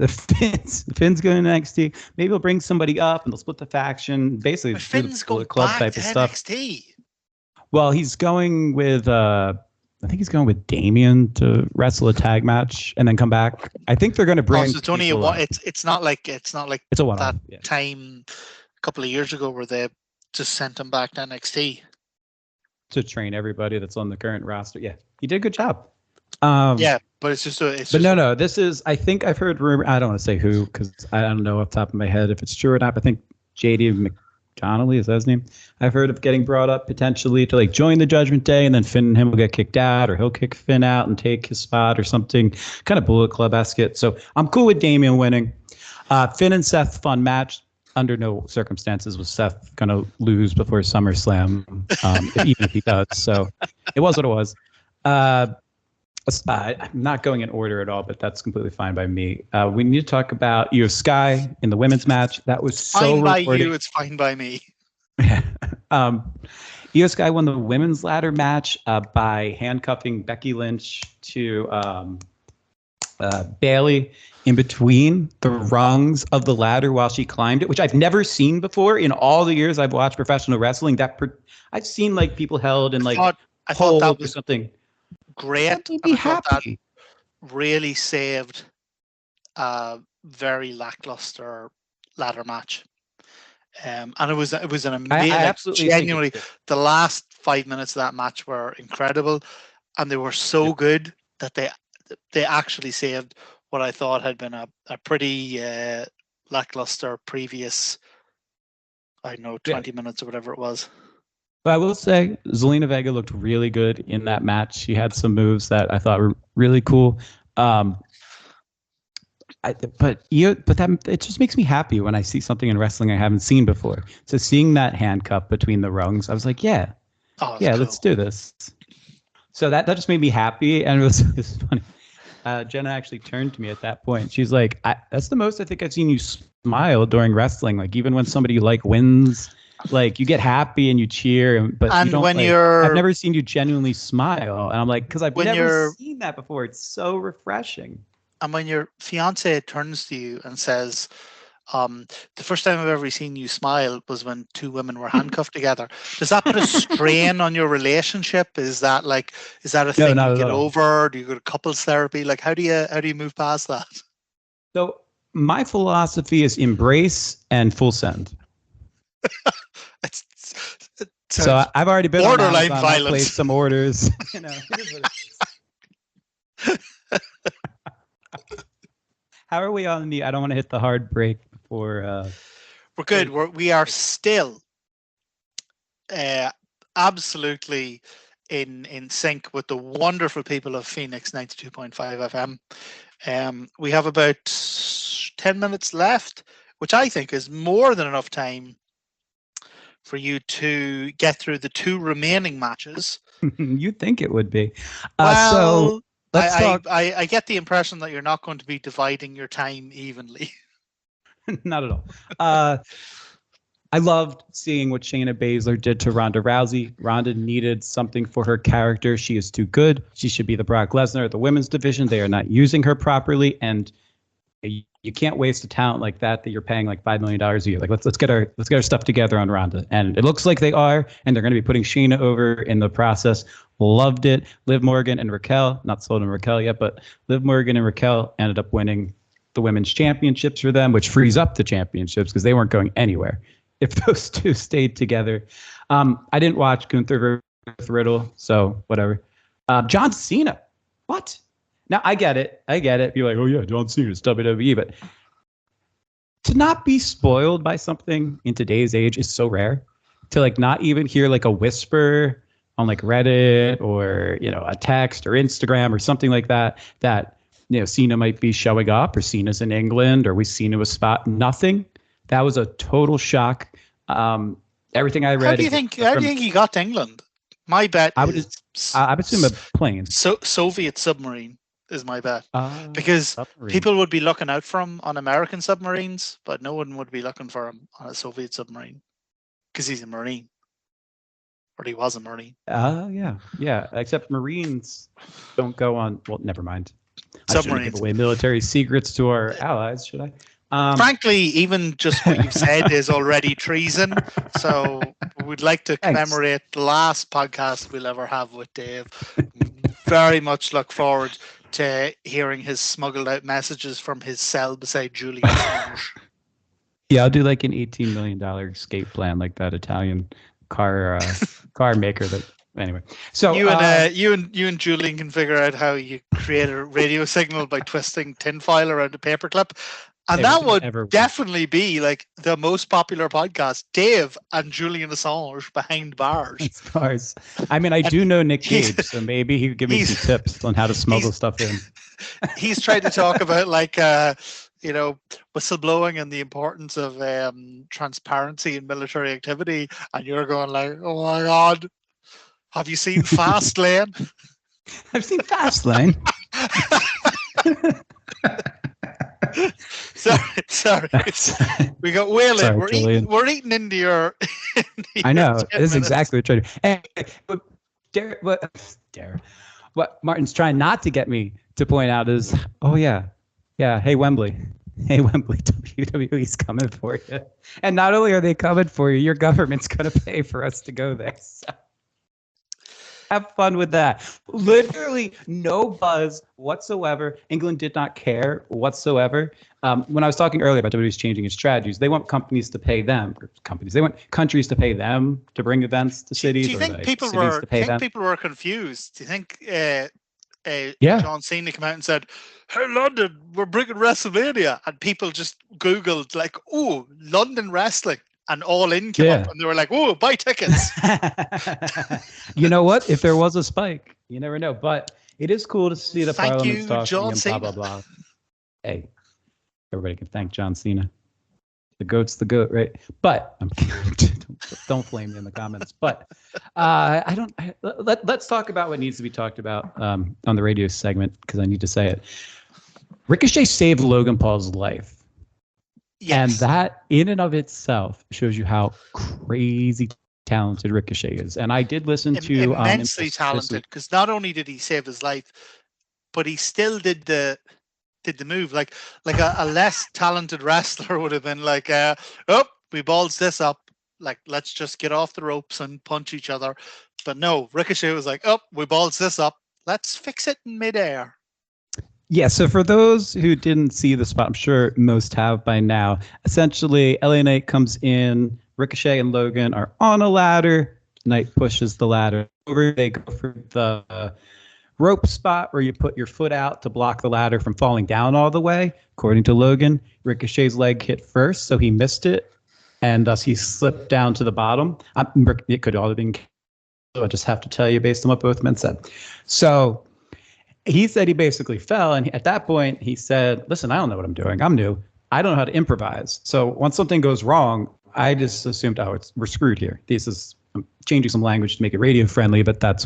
G: Finn's going to NXT. Maybe he'll bring somebody up and they'll split the faction. Basically,
F: Finn's going club back type to of NXT. Stuff.
G: Well, he's going with I think he's going with Damian to wrestle a tag match and then come back. I think they're going to bring.
F: So it's only it's not like it's a one-off.
G: Yeah.
F: Time a couple of years ago where they just sent him back to NXT.
G: To train everybody that's on the current roster. Yeah, he did a good job.
F: But it's just.
G: No. This is. I think I've heard rumor. I don't want to say who because I don't know off the top of my head if it's true or not. But I think JD McDonnelly is that his name. I've heard of getting brought up potentially to like join the Judgment Day, and then Finn and him will get kicked out, or he'll kick Finn out and take his spot or something. Kind of Bullet Club-esque. So I'm cool with Damian winning. Finn and Seth, fun match. Under no circumstances was Seth going to lose before SummerSlam, even if he does. So it was what it was. I'm not going in order at all, but that's completely fine by me. We need to talk about Io Sky in the women's match. That was so
F: fine by you. It's fine by me.
G: Io Sky won the women's ladder match by handcuffing Becky Lynch to Bailey in between the rungs of the ladder while she climbed it, which I've never seen before in all the years I've watched professional wrestling. I've seen like people held in like
F: I thought that was
G: or something.
F: great.
G: Be happy.
F: That really saved a very lackluster ladder match. And it was an amazing.
G: I absolutely
F: genuinely, the last 5 minutes of that match were incredible, and they were so good that they actually saved what I thought had been a pretty lackluster previous, I don't know, 20 minutes or whatever it was.
G: But I will say, Zelina Vega looked really good in that match. She had some moves that I thought were really cool. It just makes me happy when I see something in wrestling I haven't seen before. So seeing that handcuff between the rungs, I was like, yeah, cool. Let's do this. So that just made me happy, and it was funny. Jenna actually turned to me at that point. She's like, "That's the most I think I've seen you smile during wrestling. Like even when somebody like wins." Like you get happy and you cheer, but
F: and
G: you don't,
F: when
G: like,
F: you're,
G: I've never seen you genuinely smile, and I'm like, because I've never seen that before. It's so refreshing.
F: And when your fiance turns to you and says, "The first time I've ever seen you smile was when two women were handcuffed together," does that put a strain on your relationship? Is that a thing you get over? Do you go to couples therapy? Like how do you move past that?
G: So my philosophy is embrace and full send. So I've already been
F: borderline
G: on Amazon,
F: violence.
G: I placed some orders. How are we on the? I don't want to hit the hard break before.
F: We're good. We are still absolutely in sync with the wonderful people of Phoenix 92.5 FM. We have about 10 minutes left, which I think is more than enough time for you to get through the two remaining matches.
G: You'd think it would be.
F: So
G: let's talk.
F: I get the impression that you're not going to be dividing your time evenly.
G: Not at all. I loved seeing what Shayna Baszler did to Ronda Rousey. Ronda needed something for her character. She is too good. She should be the Brock Lesnar of the women's division. They are not using her properly, and you can't waste a talent like that you're paying like $5 million a year. Like let's get our stuff together on Ronda, and it looks like they are, and they're going to be putting Shayna over in the process. Loved it. Liv Morgan and Raquel, not sold on Raquel yet, but Liv Morgan and Raquel ended up winning the women's championships for them, which frees up the championships because they weren't going anywhere if those two stayed together. I didn't watch Gunther versus Riddle, so whatever. John Cena, what? Now, I get it. You're like, oh, yeah, John Cena, it's WWE. But to not be spoiled by something in today's age is so rare. To like not even hear like a whisper on like Reddit or, a text or Instagram or something like that, Cena might be showing up or Cena's in England or we've seen him a spot. Nothing. That was a total shock. Everything I read.
F: How do you think he got to England? My bet
G: I would assume a plane.
F: Soviet submarine is my bet. Because people would be looking out for him on American submarines, but no one would be looking for him on a Soviet submarine because he's a Marine. Or he was a Marine. Yeah. Except Marines don't go on. Well, never mind. I shouldn't give away military secrets to our allies, should I? Frankly, even just what you've said is already treason. So we'd like to commemorate the last podcast we'll ever have with Dave. Very much look forward to hearing his smuggled out messages from his cell beside Julian Assange.
G: Yeah, I'll do like an $18 million escape plan, like that Italian car maker. That anyway. So you and Julian can figure out how you create a radio signal by twisting tinfoil around a paperclip. And that would definitely be like the most popular podcast, Dave and Julian Assange behind bars. I mean, I do know Nick Cage, so maybe he could give me some tips on how to smuggle stuff in. He's trying to talk about like, whistleblowing and the importance of transparency in military activity. And you're going like, oh my God, have you seen Fastlane? I've seen Fastlane. Sorry. We got way late. We're eating into your. I know. This is exactly what I'm trying to. What Martin's trying not to get me to point out is, oh yeah, hey Wembley, WWE's coming for you, and not only are they coming for you, your government's going to pay for us to go there. So have fun with that. Literally no buzz whatsoever. England did not care whatsoever. When I was talking earlier about WWE's changing its strategies, they want companies to pay them. They want countries to pay them to bring events to cities.
F: Do you think people were confused? Do you think John Cena came out and said, "Hey London, we're bringing WrestleMania," and people just Googled like, "Oh, London wrestling," and All In came up, and they were like, "Oh, buy tickets."
G: You know what? If there was a spike, you never know. But it is cool to see the Parliament talking
F: John
G: and
F: Cena.
G: blah blah blah. Hey, everybody can thank John Cena. The goat's the goat, right? But don't flame me in the comments. But let's talk about what needs to be talked about on the radio segment, because I need to say it. Ricochet saved Logan Paul's life. Yes. And that in and of itself shows you how crazy talented Ricochet is. And I did listen to
F: immensely talented, because not only did he save his life, but he still did the move. Like a less talented wrestler would have been like, we balls this up, like let's just get off the ropes and punch each other. But no, Ricochet was like, we balls this up, let's fix it in midair.
G: Yeah, so for those who didn't see the spot, I'm sure most have by now. Essentially, LA Knight comes in, Ricochet and Logan are on a ladder. Knight pushes the ladder over. They go for the rope spot where you put your foot out to block the ladder from falling down all the way. According to Logan, Ricochet's leg hit first, so he missed it, and thus he slipped down to the bottom. It could all have been, so I just have to tell you based on what both men said. So he said he basically fell, and at that point he said, listen, I don't know what I'm doing. I'm new. I don't know how to improvise. So once something goes wrong, I just assumed, we're screwed here. I'm changing some language to make it radio friendly, but that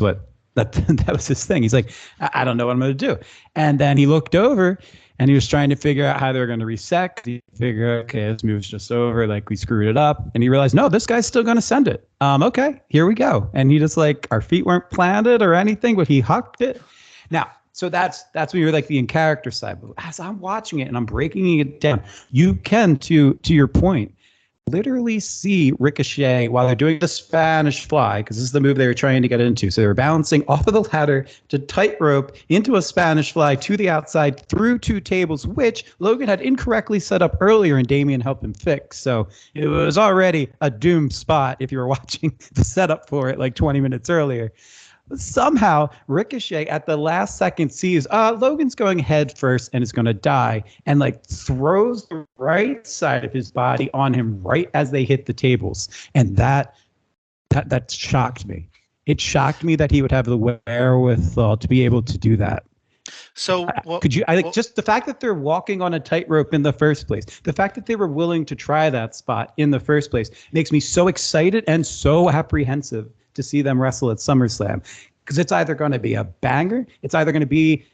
G: was his thing. He's like, I don't know what I'm going to do. And then he looked over and he was trying to figure out how they were going to reset. He figured, okay, this move's just over. Like, we screwed it up. And he realized, no, this guy's still going to send it. Okay, here we go. And he just our feet weren't planted or anything, but he hucked it. Now, so that's when you're like the in character side. But as I'm watching it and I'm breaking it down, you can, to your point, literally see Ricochet while they're doing the Spanish fly, because this is the move they were trying to get into. So they were balancing off of the ladder to tightrope into a Spanish fly to the outside through two tables, which Logan had incorrectly set up earlier and Damian helped him fix. So it was already a doomed spot if you were watching the setup for it like 20 minutes earlier. Somehow Ricochet at the last second sees Logan's going head first and is going to die, and throws the right side of his body on him right as they hit the tables. And that shocked me. It shocked me that he would have the wherewithal to be able to do that.
F: So
G: just the fact that they're walking on a tightrope in the first place, the fact that they were willing to try that spot in the first place makes me so excited and so apprehensive to see them wrestle at SummerSlam, because it's either going to be a banger, it's either going to be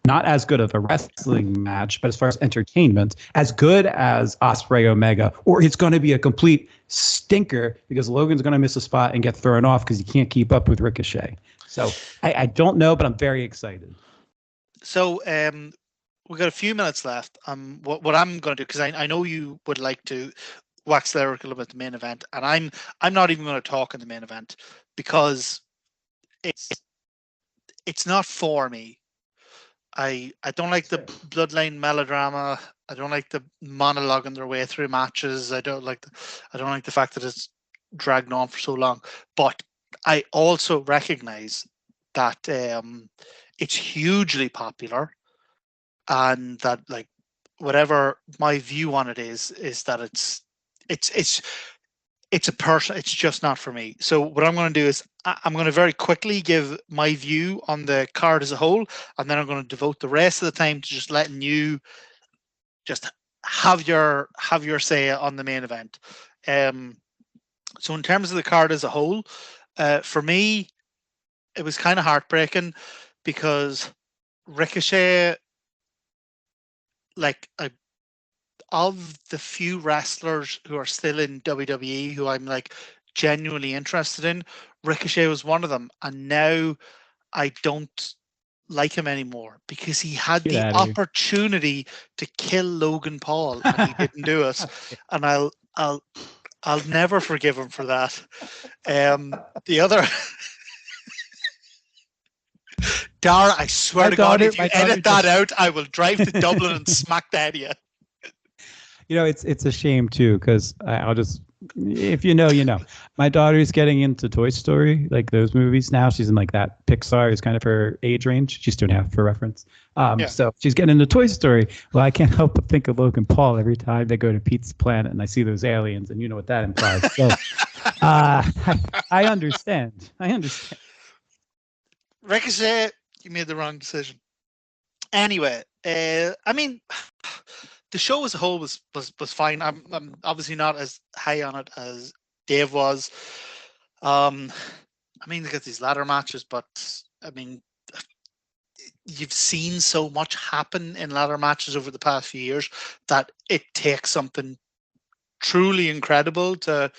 G: not as good of a wrestling match, but as far as entertainment, as good as Ospreay Omega, or it's going to be a complete stinker because Logan's going to miss a spot and get thrown off because he can't keep up with Ricochet. So I don't know, but I'm very excited.
F: So we've got a few minutes left. What I'm going to do, because I know you would like to wax lyrical about the main event, and I'm not even going to talk in the main event because it's not for me. I don't like the bloodline melodrama. I don't like the monologuing their way through matches. I don't like the fact that it's dragged on for so long. But I also recognize that it's hugely popular, and that whatever my view on it is that it's a person. It's just not for me. So what I'm going to do is I'm going to very quickly give my view on the card as a whole, and then I'm going to devote the rest of the time to just letting you just have your say on the main event. So in terms of the card as a whole, for me, it was kind of heartbreaking because Ricochet, of the few wrestlers who are still in WWE who I'm genuinely interested in, Ricochet was one of them. And now I don't like him anymore because he had
G: Get
F: the
G: outta here.
F: opportunity to kill Logan Paul and he didn't do it. And I'll never forgive him for that. The other Dara, I swear to God, if you edit that out, I will drive to Dublin and smack that at you.
G: You know, it's a shame too, because I'll just, if you know, you know. My daughter's getting into Toy Story, like those movies now. She's in like that. Pixar is kind of her age range. She's 2.5 for reference. So she's getting into Toy Story. Well, I can't help but think of Logan Paul every time they go to Pizza Planet and I see those aliens, and you know what that implies. So I understand.
F: Ricochet, you made the wrong decision. Anyway, I mean, the show as a whole was fine. I'm obviously not as high on it as Dave was. I mean, they got these ladder matches, but I mean, you've seen so much happen in ladder matches over the past few years that it takes something truly incredible to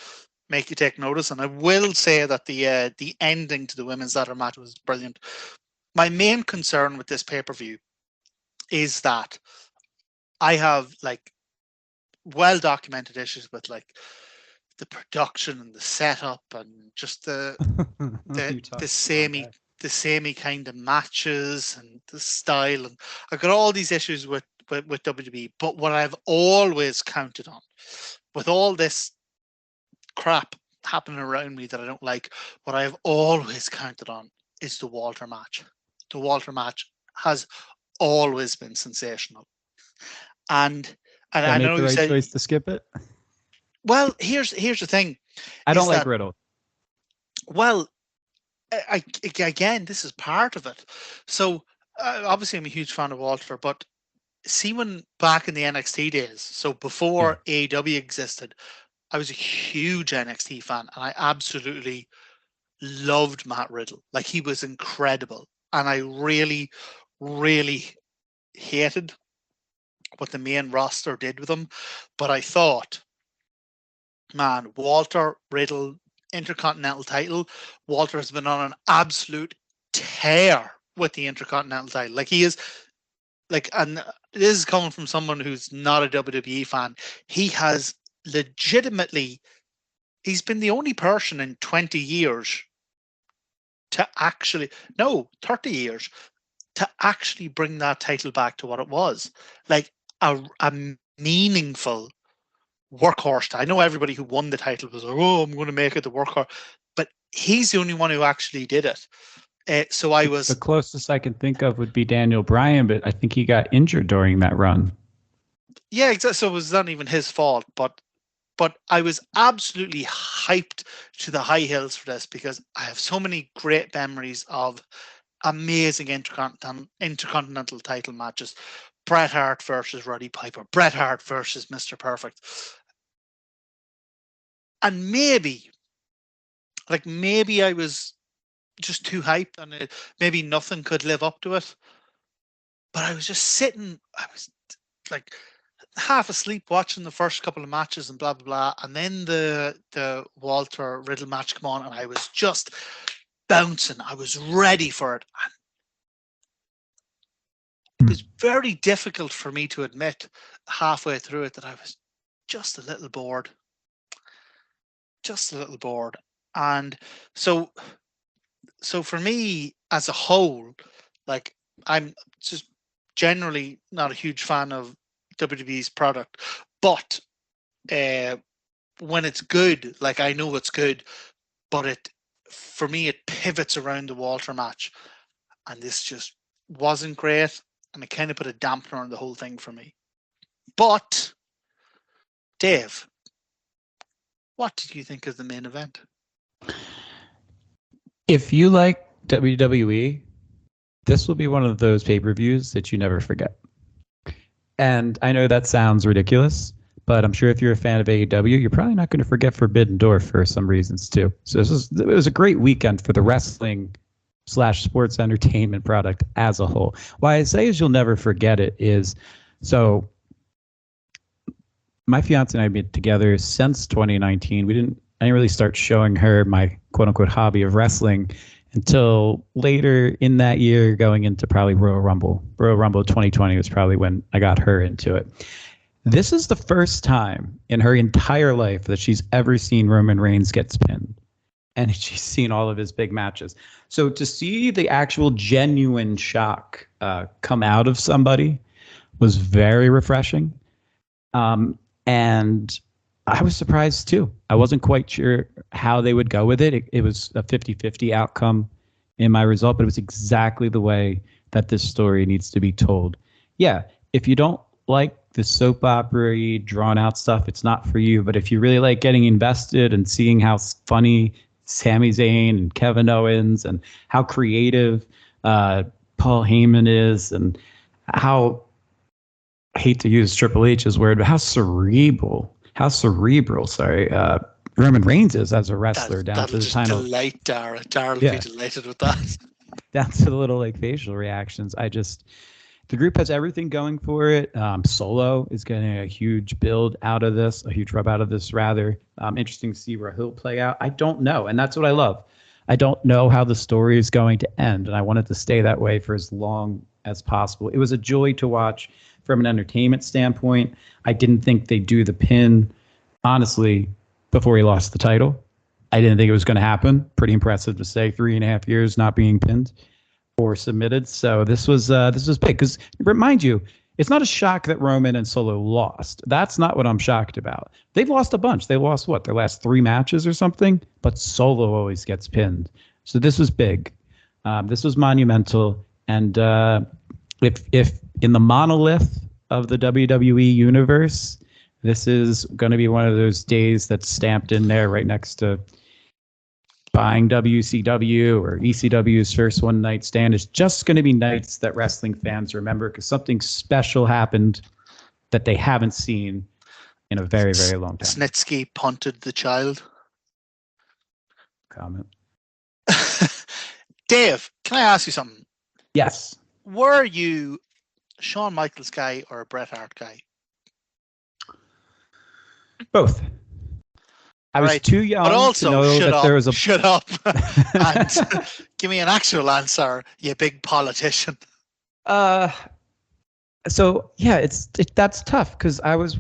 F: make you take notice. And I will say that the ending to the women's ladder match was brilliant. My main concern with this pay-per-view is that I have like well-documented issues with like the production and the setup and just the samey kind of matches and the style, and I've got all these issues with WWE. But what I've always counted on, with all this crap happening around me that I don't like, what I've always counted on is the Walter match. The Walter match has always been sensational. And I know you said
G: choice to skip it.
F: Well, here's the thing.
G: I don't like Riddle.
F: Well, again, this is part of it. So obviously, I'm a huge fan of Walter, but see, when back in the NXT days, so before AEW existed, I was a huge NXT fan, and I absolutely loved Matt Riddle. Like, he was incredible, and I really, really hated what the main roster did with him. But I thought, man, Walter, Riddle, Intercontinental title. Walter has been on an absolute tear with the Intercontinental title. Like, he is, like, and this is coming from someone who's not a WWE fan. He has legitimately, he's been the only person in 20 years to actually, no, 30 years, to actually bring that title back to what it was. Like, a meaningful workhorse. I know everybody who won the title was like, oh, I'm going to make it the workhorse, but he's the only one who actually did it. So I was,
G: the closest I can think of would be Daniel Bryan, but I think he got injured during that run.
F: Yeah, exactly. So it was not even his fault, but I was absolutely hyped to the high hills for this because I have so many great memories of amazing intercontinental title matches. Bret Hart versus Roddy Piper, Bret Hart versus Mr. Perfect. And maybe I was just too hyped, and maybe nothing could live up to it. But I was just sitting, I was like half asleep watching the first couple of matches and blah, blah, blah. And then the Walter Riddle match come on, and I was just bouncing. I was ready for it. And it was very difficult for me to admit halfway through it that I was just a little bored. And so for me as a whole, like, I'm just generally not a huge fan of WWE's product, but when it's good, like, I know it's good, but for me it pivots around the Walter match, and this just wasn't great. And it kind of put a dampener on the whole thing for me. But, Dave, what did you think of the main event?
G: If you like WWE, this will be one of those pay-per-views that you never forget. And I know that sounds ridiculous, but I'm sure if you're a fan of AEW, you're probably not going to forget Forbidden Door for some reasons too. So it was a great weekend for the wrestling / sports entertainment product as a whole. Why I say is you'll never forget it is, so my fiance and I have been together since 2019. I didn't really start showing her my quote unquote hobby of wrestling until later in that year, going into probably Royal Rumble. Royal Rumble 2020 was probably when I got her into it. This is the first time in her entire life that she's ever seen Roman Reigns gets pinned. And she's seen all of his big matches. So to see the actual genuine shock come out of somebody was very refreshing. And I was surprised too. I wasn't quite sure how they would go with it. It was a 50-50 outcome in my result, but it was exactly the way that this story needs to be told. Yeah, if you don't like the soap opera-y, drawn-out stuff, it's not for you. But if you really like getting invested and seeing how funny Sami Zayn and Kevin Owens and how creative Paul Heyman is, and how, I hate to use Triple H's word, but how cerebral, Roman Reigns is as a wrestler, down to the time of
F: delight Dara. Dara will be delighted with that.
G: Down to the little like facial reactions. The group has everything going for it. Solo is getting a huge rub out of this rather. Interesting to see where he'll play out. I don't know, and that's what I love. I don't know how the story is going to end, and I want it to stay that way for as long as possible. It was a joy to watch from an entertainment standpoint. I didn't think they'd do the pin, honestly, before he lost the title. I didn't think it was going to happen. Pretty impressive to say, 3.5 years not being pinned or submitted. So this was big, because remind you, it's not a shock that Roman and Solo lost. That's not what I'm shocked about. They've lost a bunch. They lost their last 3 matches or something, but Solo always gets pinned. So this was big. This was monumental. And if in the monolith of the WWE universe, this is going to be one of those days that's stamped in there right next to buying WCW or ECW's first one night stand. Is just going to be nights that wrestling fans remember, because something special happened that they haven't seen in a very, very long time.
F: Snitsky punted the child.
G: Comment.
F: Dave, can I ask you something?
G: Yes.
F: Were you a Shawn Michaels guy or a Bret Hart guy?
G: Both. I was too young
F: but also,
G: to know that there was a...
F: Shut up and give me an actual answer, you big politician.
G: So yeah, that's tough, because I was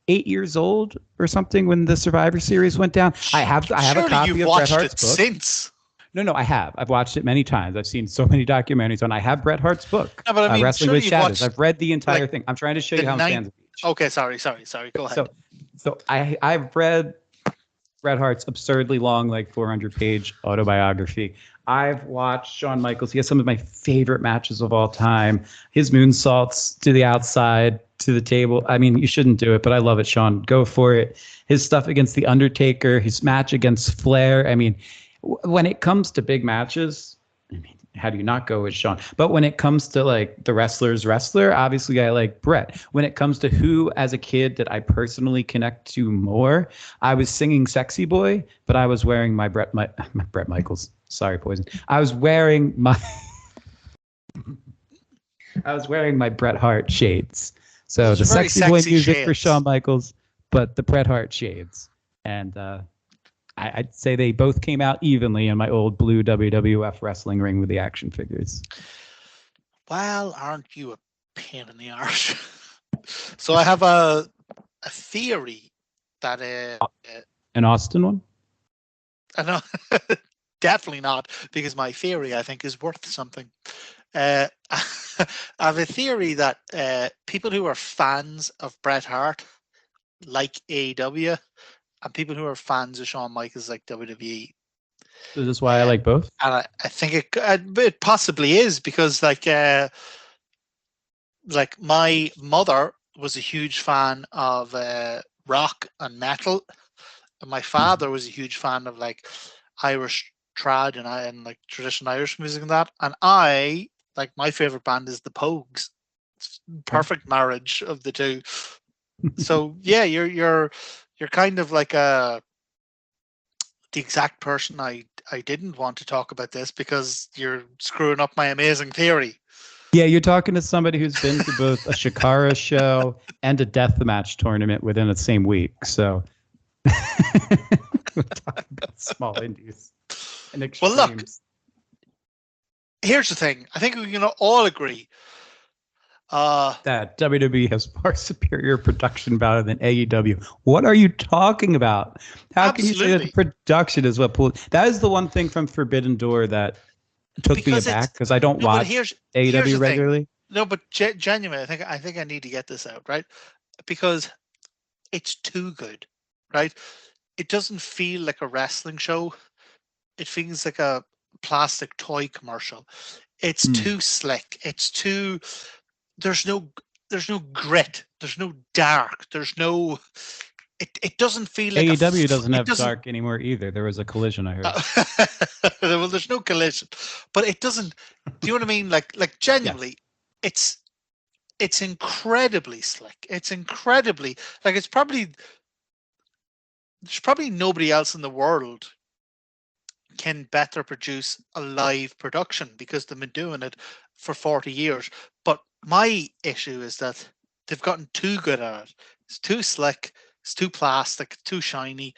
G: 8 years old or something when the Survivor Series went down. I have a copy of Bret Hart's book.
F: Since.
G: No, I have. I've watched it many times. I've seen so many documentaries, and I have Bret Hart's book.
F: No, but I mean,
G: Wrestling with Shadows. I've read the entire thing. I'm trying to show you how I'm fans of each.
F: Okay, sorry. Go ahead.
G: So I've read Bret Hart's absurdly long, like 400-page autobiography. I've watched Shawn Michaels. He has some of my favorite matches of all time. His moonsaults to the outside, to the table. I mean, you shouldn't do it, but I love it, Shawn. Go for it. His stuff against The Undertaker, his match against Flair. I mean, when it comes to big matches, I mean, how do you not go with Shawn? But when it comes to like the wrestler's wrestler, obviously I like Bret. When it comes to who as a kid did I personally connect to more, I was singing Sexy Boy, but I was wearing my Bret Michaels. Sorry, Poison. I was wearing my Bret Hart shades. So the Sexy Boy music shades for Shawn Michaels, but the Bret Hart shades. And I'd say they both came out evenly in my old blue WWF wrestling ring with the action figures.
F: Well, aren't you a pain in the arse? So I have a theory that
G: an Austin one?
F: I know, definitely not, because my theory I think is worth something. I have a theory that people who are fans of Bret Hart like AEW, and people who are fans of Shawn Michaels like WWE.
G: So this is why I like both?
F: And I think it possibly is, because like my mother was a huge fan of rock and metal, and my father was a huge fan of like Irish trad and like traditional Irish music and that. And I, like, my favorite band is the Pogues. It's perfect marriage of the two. So yeah, you're kind of like the exact person I didn't want to talk about this, because you're screwing up my amazing theory.
G: Yeah, you're talking to somebody who's been to both a Shakara show and a deathmatch tournament within the same week. So we're talking about small indies and extremes.
F: Well, look, here's the thing. I think we can all agree
G: that WWE has far superior production value than AEW. What are you talking about? How can you say that the production is what pulled? That is the one thing from Forbidden Door that took me aback, because I don't watch AEW regularly.
F: No, but genuinely, I think I need to get this out, right? Because it's too good, right? It doesn't feel like a wrestling show. It feels like a plastic toy commercial. It's too slick. It's too. There's no grit. There's no dark. There's no. It doesn't feel like
G: AEW doesn't have dark anymore either. There was a collision, I heard.
F: Well, there's no collision, but it doesn't. Do you know what I mean? Like genuinely, it's incredibly slick. It's incredibly like there's probably nobody else in the world can better produce a live production, because they've been doing it for 40 years. But my issue is that they've gotten too good at it. It's too slick. It's too plastic. It's too shiny.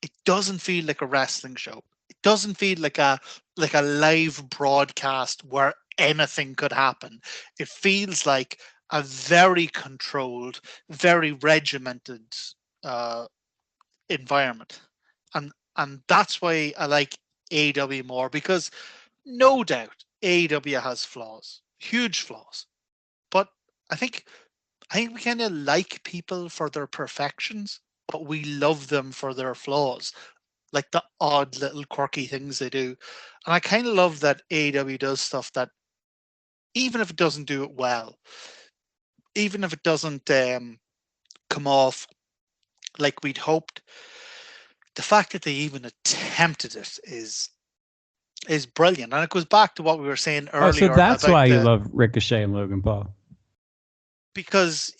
F: It doesn't feel like a wrestling show. It doesn't feel like a live broadcast where anything could happen. It feels like a very controlled, very regimented environment, and that's why I like AEW more, because no doubt AEW has flaws, huge flaws, but I think we kind of like people for their perfections, but we love them for their flaws, like the odd little quirky things they do. And I kind of love that AEW does stuff that, even if it doesn't do it well, even if it doesn't come off like we'd hoped, the fact that they even attempted it is brilliant. And it goes back to what we were saying earlier.
G: So that's why you love Ricochet and Logan Paul.
F: Because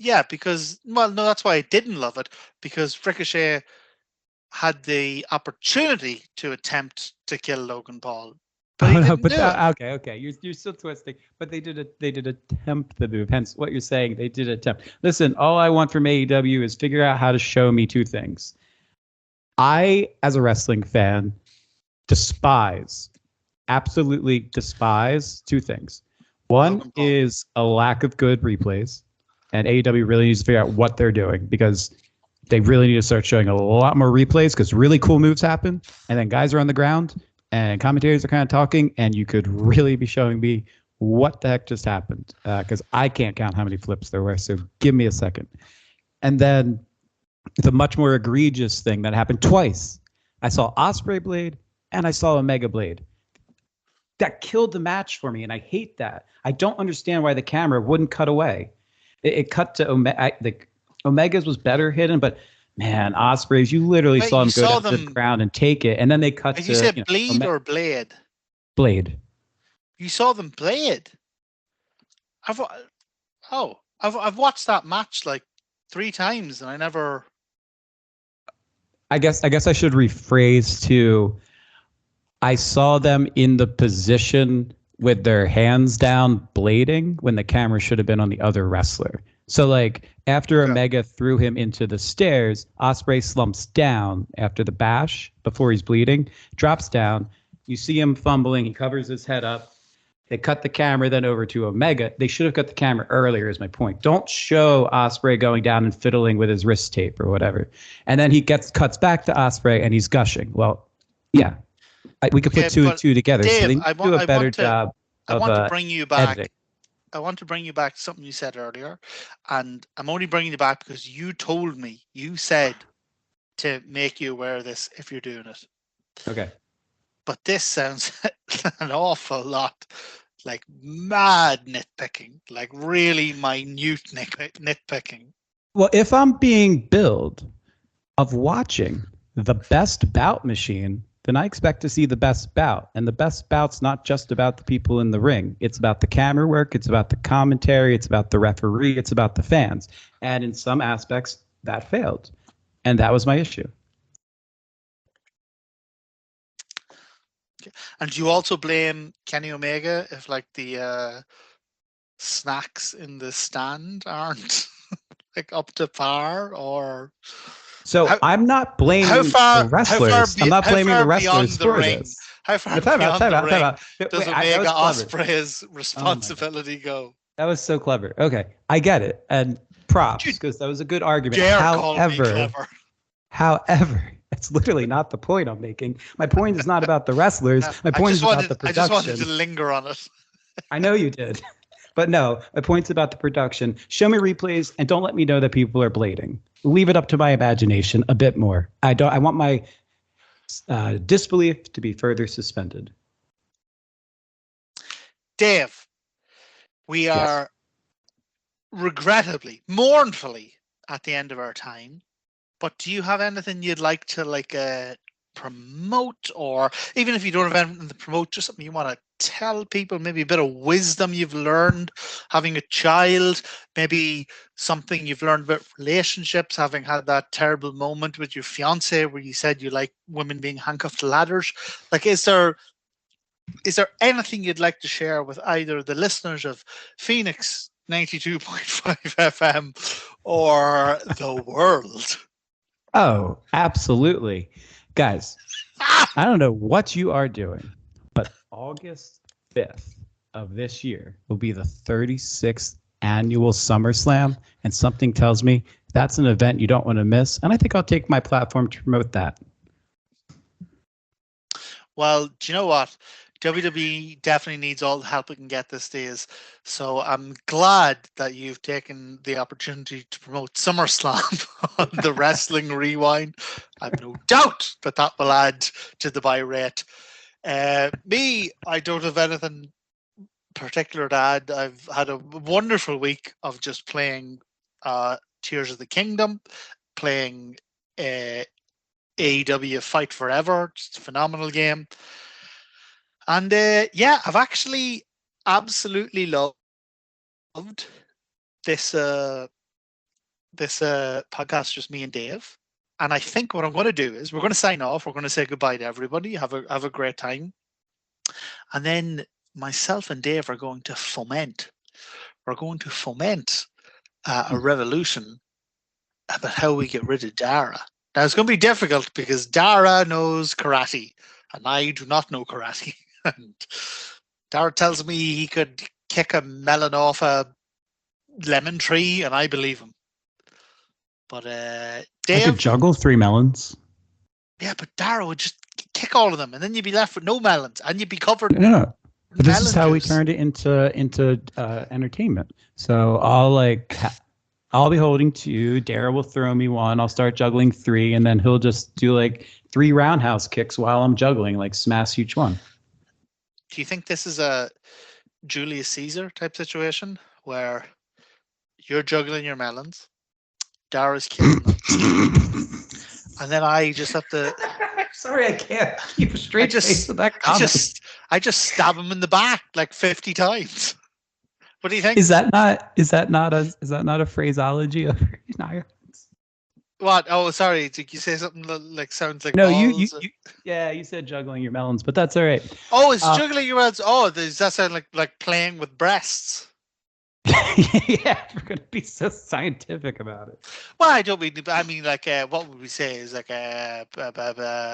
F: well, no, that's why I didn't love it, because Ricochet had the opportunity to attempt to kill Logan Paul. But
G: okay, you're still twisting. But they did attempt the move. Hence, what you're saying, they did attempt. Listen, all I want from AEW is figure out how to show me two things. I, as a wrestling fan, absolutely despise two things. One is a lack of good replays, and AEW really needs to figure out what they're doing, because they really need to start showing a lot more replays, because really cool moves happen, and then guys are on the ground, and commentators are kind of talking, and you could really be showing me what the heck just happened, because I can't count how many flips there were, so give me a second. And then the much more egregious thing that happened twice. I saw Osprey Blade and I saw Omega Blade. That killed the match for me, and I hate that. I don't understand why the camera wouldn't cut away. It cut to Omega's was better hidden, but man, Osprey's, you literally saw him go down to the ground and take it, and then they cut to...
F: You said Blade or Blade?
G: Blade.
F: You saw them Blade? I've watched that match like 3 times, and I never...
G: I guess I should rephrase to, I saw them in the position with their hands down blading when the camera should have been on the other wrestler. So like after Omega threw him into the stairs, Osprey slumps down after the bash before he's bleeding, drops down. You see him fumbling. He covers his head up. They cut the camera then over to Omega. They should have cut the camera earlier, is my point. Don't show Osprey going down and fiddling with his wrist tape or whatever. And then he cuts back to Osprey and he's gushing. Well, yeah, we could put two and two together.
F: Dave,
G: so they need to do a better job of editing.
F: I want to bring you back to something you said earlier. And I'm only bringing you back because you told me, you said to make you aware of this if you're doing it.
G: Okay.
F: But this sounds an awful lot like mad nitpicking, like really minute nitpicking.
G: Well, if I'm being billed of watching the best bout machine, then I expect to see the best bout. And the best bout's not just about the people in the ring. It's about the camera work. It's about the commentary. It's about the referee. It's about the fans. And in some aspects, that failed. And that was my issue.
F: And do you also blame Kenny Omega if like the snacks in the stand aren't like up to par? Or
G: so I'm not blaming the wrestlers. I'm not blaming the wrestlers for this.
F: How far
G: Time out,
F: beyond the
G: time
F: ring
G: out.
F: does
G: Wait, that
F: Omega
G: was clever.
F: Osprey's responsibility go?
G: That was so clever. Okay, I get it. And props, because that was a good argument.
F: Call me clever.
G: However, that's literally not the point I'm making. My point is not about the wrestlers. My point is about the production.
F: I just wanted to linger on it.
G: I know you did. But no, my point's about the production. Show me replays and don't let me know that people are blading. Leave it up to my imagination a bit more. I want my disbelief to be further suspended.
F: Dave, we are regrettably, mournfully at the end of our time. But do you have anything you'd like to promote, or even if you don't have anything to promote, just something you want to tell people, maybe a bit of wisdom you've learned having a child, maybe something you've learned about relationships, having had that terrible moment with your fiance where you said you like women being handcuffed to ladders? Like, is there anything you'd like to share with either the listeners of Phoenix 92.5 FM or the world?
G: Oh, absolutely. Guys, I don't know what you are doing, but August 5th of this year will be the 36th annual SummerSlam, and something tells me that's an event you don't want to miss, and I think I'll take my platform to promote that.
F: Well, do you know what? WWE definitely needs all the help it can get these days. So I'm glad that you've taken the opportunity to promote SummerSlam on the Wrestling Rewind. I have no doubt that will add to the buy rate. Me, I don't have anything particular to add. I've had a wonderful week of just playing Tears of the Kingdom, playing AEW Fight Forever. Just a phenomenal game. And I've actually absolutely loved this podcast, just me and Dave. And I think what I'm going to do is we're going to sign off. We're going to say goodbye to everybody. Have a great time. And then myself and Dave are going to foment. We're going to foment a revolution about how we get rid of Dara. Now, it's going to be difficult because Dara knows karate and I do not know karate. And Dara tells me he could kick a melon off a lemon tree, and I believe him. But Dave,
G: I could juggle 3 melons.
F: Yeah, but Dara would just kick all of them, and then you'd be left with no melons, and you'd be covered.
G: No, but this is how we
F: juice.
G: turned it into entertainment. So I'll be holding 2. Dara will throw me 1. I'll start juggling 3, and then he'll just do 3 roundhouse kicks while I'm juggling, smash each one.
F: Do you think this is a Julius Caesar type situation where you're juggling your melons, Dara's killing them, and then I just have to?
G: Sorry, I can't keep a straight face with that comment.
F: I just stab him in the back 50 times. What do you think?
G: Is that not a phraseology of Ireland?
F: What? Oh, sorry. Did you say something sounds like
G: no?
F: balls?
G: You said juggling your melons, but that's all right.
F: Oh, it's juggling your melons. Oh, does that sound like playing with breasts?
G: Yeah, we're gonna be so scientific about it.
F: Well, I don't mean. I mean, what would we say is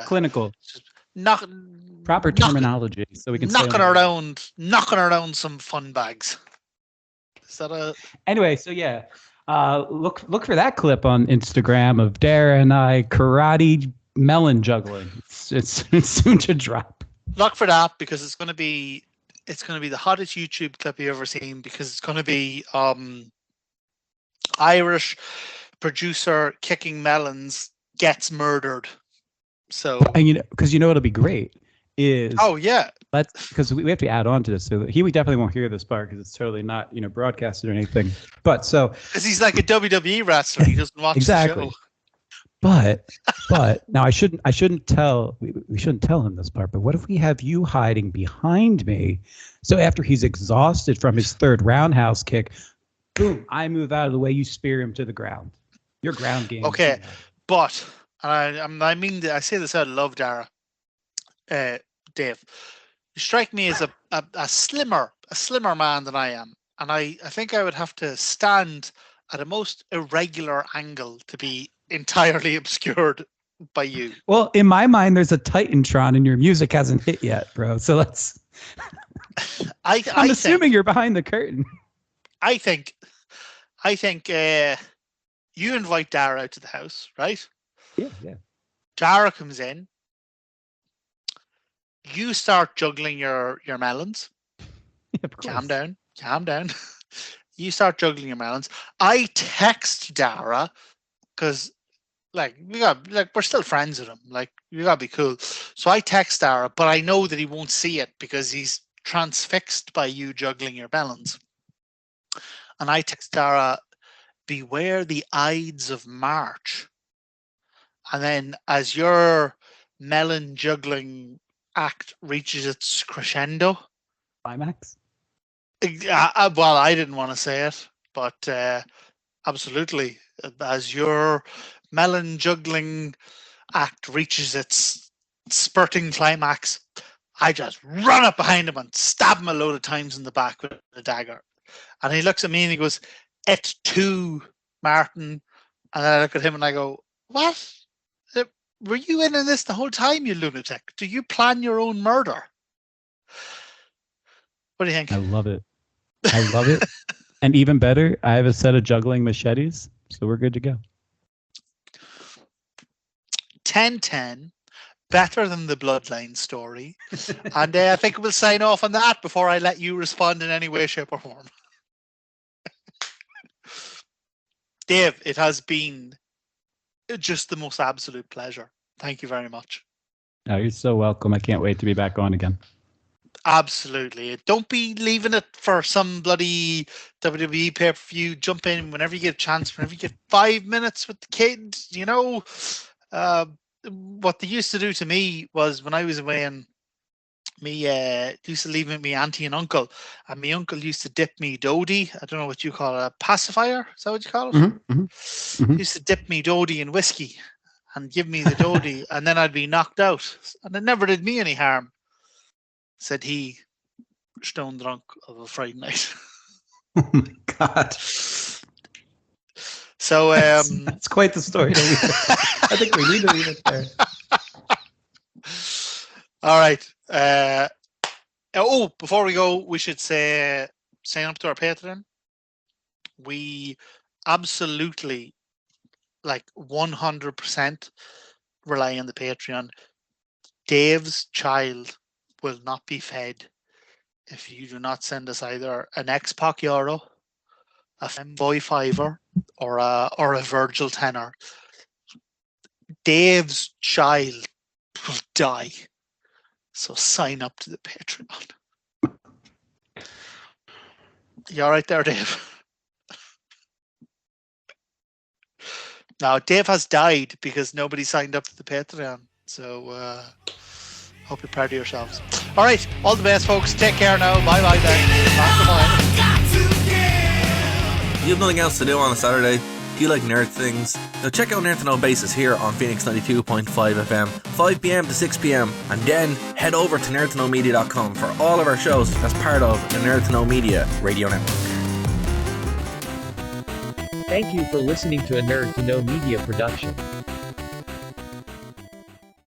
G: clinical. Proper terminology, so we can
F: knocking around some fun bags. Is that a
G: anyway? So yeah. Look for that clip on Instagram of Dara and I karate melon juggling. It's soon to drop.
F: Look for that because it's going to be the hottest YouTube clip you've ever seen, because it's going to be Irish producer kicking melons gets murdered. So
G: and because it'll be great is because we have to add on to this. So we definitely won't hear this part because it's totally not broadcasted or anything. But because
F: he's like a WWE wrestler, he doesn't watch
G: exactly.
F: the show.
G: But now we shouldn't tell him this part. But what if we have you hiding behind me? So after he's exhausted from his 3rd roundhouse kick, boom! I move out of the way. You spear him to the ground. Your ground game.
F: Okay, but I say this out of love, Dara. Dave, you strike me as a slimmer man than I am, and I think I would have to stand at a most irregular angle to be entirely obscured by you.
G: Well, in my mind, there's a Titantron and your music hasn't hit yet, bro. So let's. I'm assuming you're behind the curtain.
F: I think you invite Dara out to the house, right?
G: Yeah.
F: Dara comes in. You start juggling your melons.
G: Of course.
F: Calm down. You start juggling your melons. I text Dara because we're still friends with him. Like, we gotta be cool. So I text Dara, but I know that he won't see it because he's transfixed by you juggling your melons. And I text Dara, beware the Ides of March. And then as your melon juggling act reaches its crescendo.
G: Climax?
F: Well, I didn't want to say it, but absolutely. As your melon juggling act reaches its spurting climax, I just run up behind him and stab him a load of times in the back with a dagger. And he looks at me and he goes, "Et tu, Martin?" And I look at him and I go, "What? Were you in this the whole time, you lunatic? Do you plan your own murder?" What do you think?
G: I love it. And even better, I have a set of juggling machetes, so we're good to go.
F: 10-10, better than the Bloodline story. And I think we'll sign off on that before I let you respond in any way, shape, or form. Dave, it has been just the most absolute pleasure. Thank you very much.
G: Oh, you're so welcome. I can't wait to be back on again.
F: Absolutely. Don't be leaving it for some bloody WWE pay-per-view. Jump in whenever you get a chance, whenever you get 5 minutes with the kids. You know, what they used to do to me was when I was away, and me used to leave with me auntie and uncle, and my uncle used to dip me Dodie. I don't know what you call it, a pacifier. Is that what you call it?
G: Mm-hmm.
F: He used to dip me Dodie in whiskey and give me the Dodie, and then I'd be knocked out. And it never did me any harm, said he, stone drunk of a Friday night.
G: Oh my God.
F: So
G: that's quite the story. I think we need to leave it there.
F: All right. Before we go, we should say sign up to our Patreon. We absolutely, 100% rely on the Patreon. Dave's child will not be fed if you do not send us either an X-Pac euro, a Femboy fiver, or a Virgil tenner. Dave's child will die. So sign up to the Patreon. You all right there, Dave? Now, Dave has died because nobody signed up to the Patreon. So, hope you're proud of yourselves. All right. All the best, folks. Take care now. Bye-bye then. Bye.
H: You have nothing else to do on a Saturday? Do you like nerd things? Now check out Nerd to Know Basis here on Phoenix 92.5 FM, 5 p.m. to 6 p.m. And then head over to nerdtoknowmedia.com for all of our shows as part of the Nerd to Know Media radio network.
I: Thank you for listening to a Nerd to Know Media production.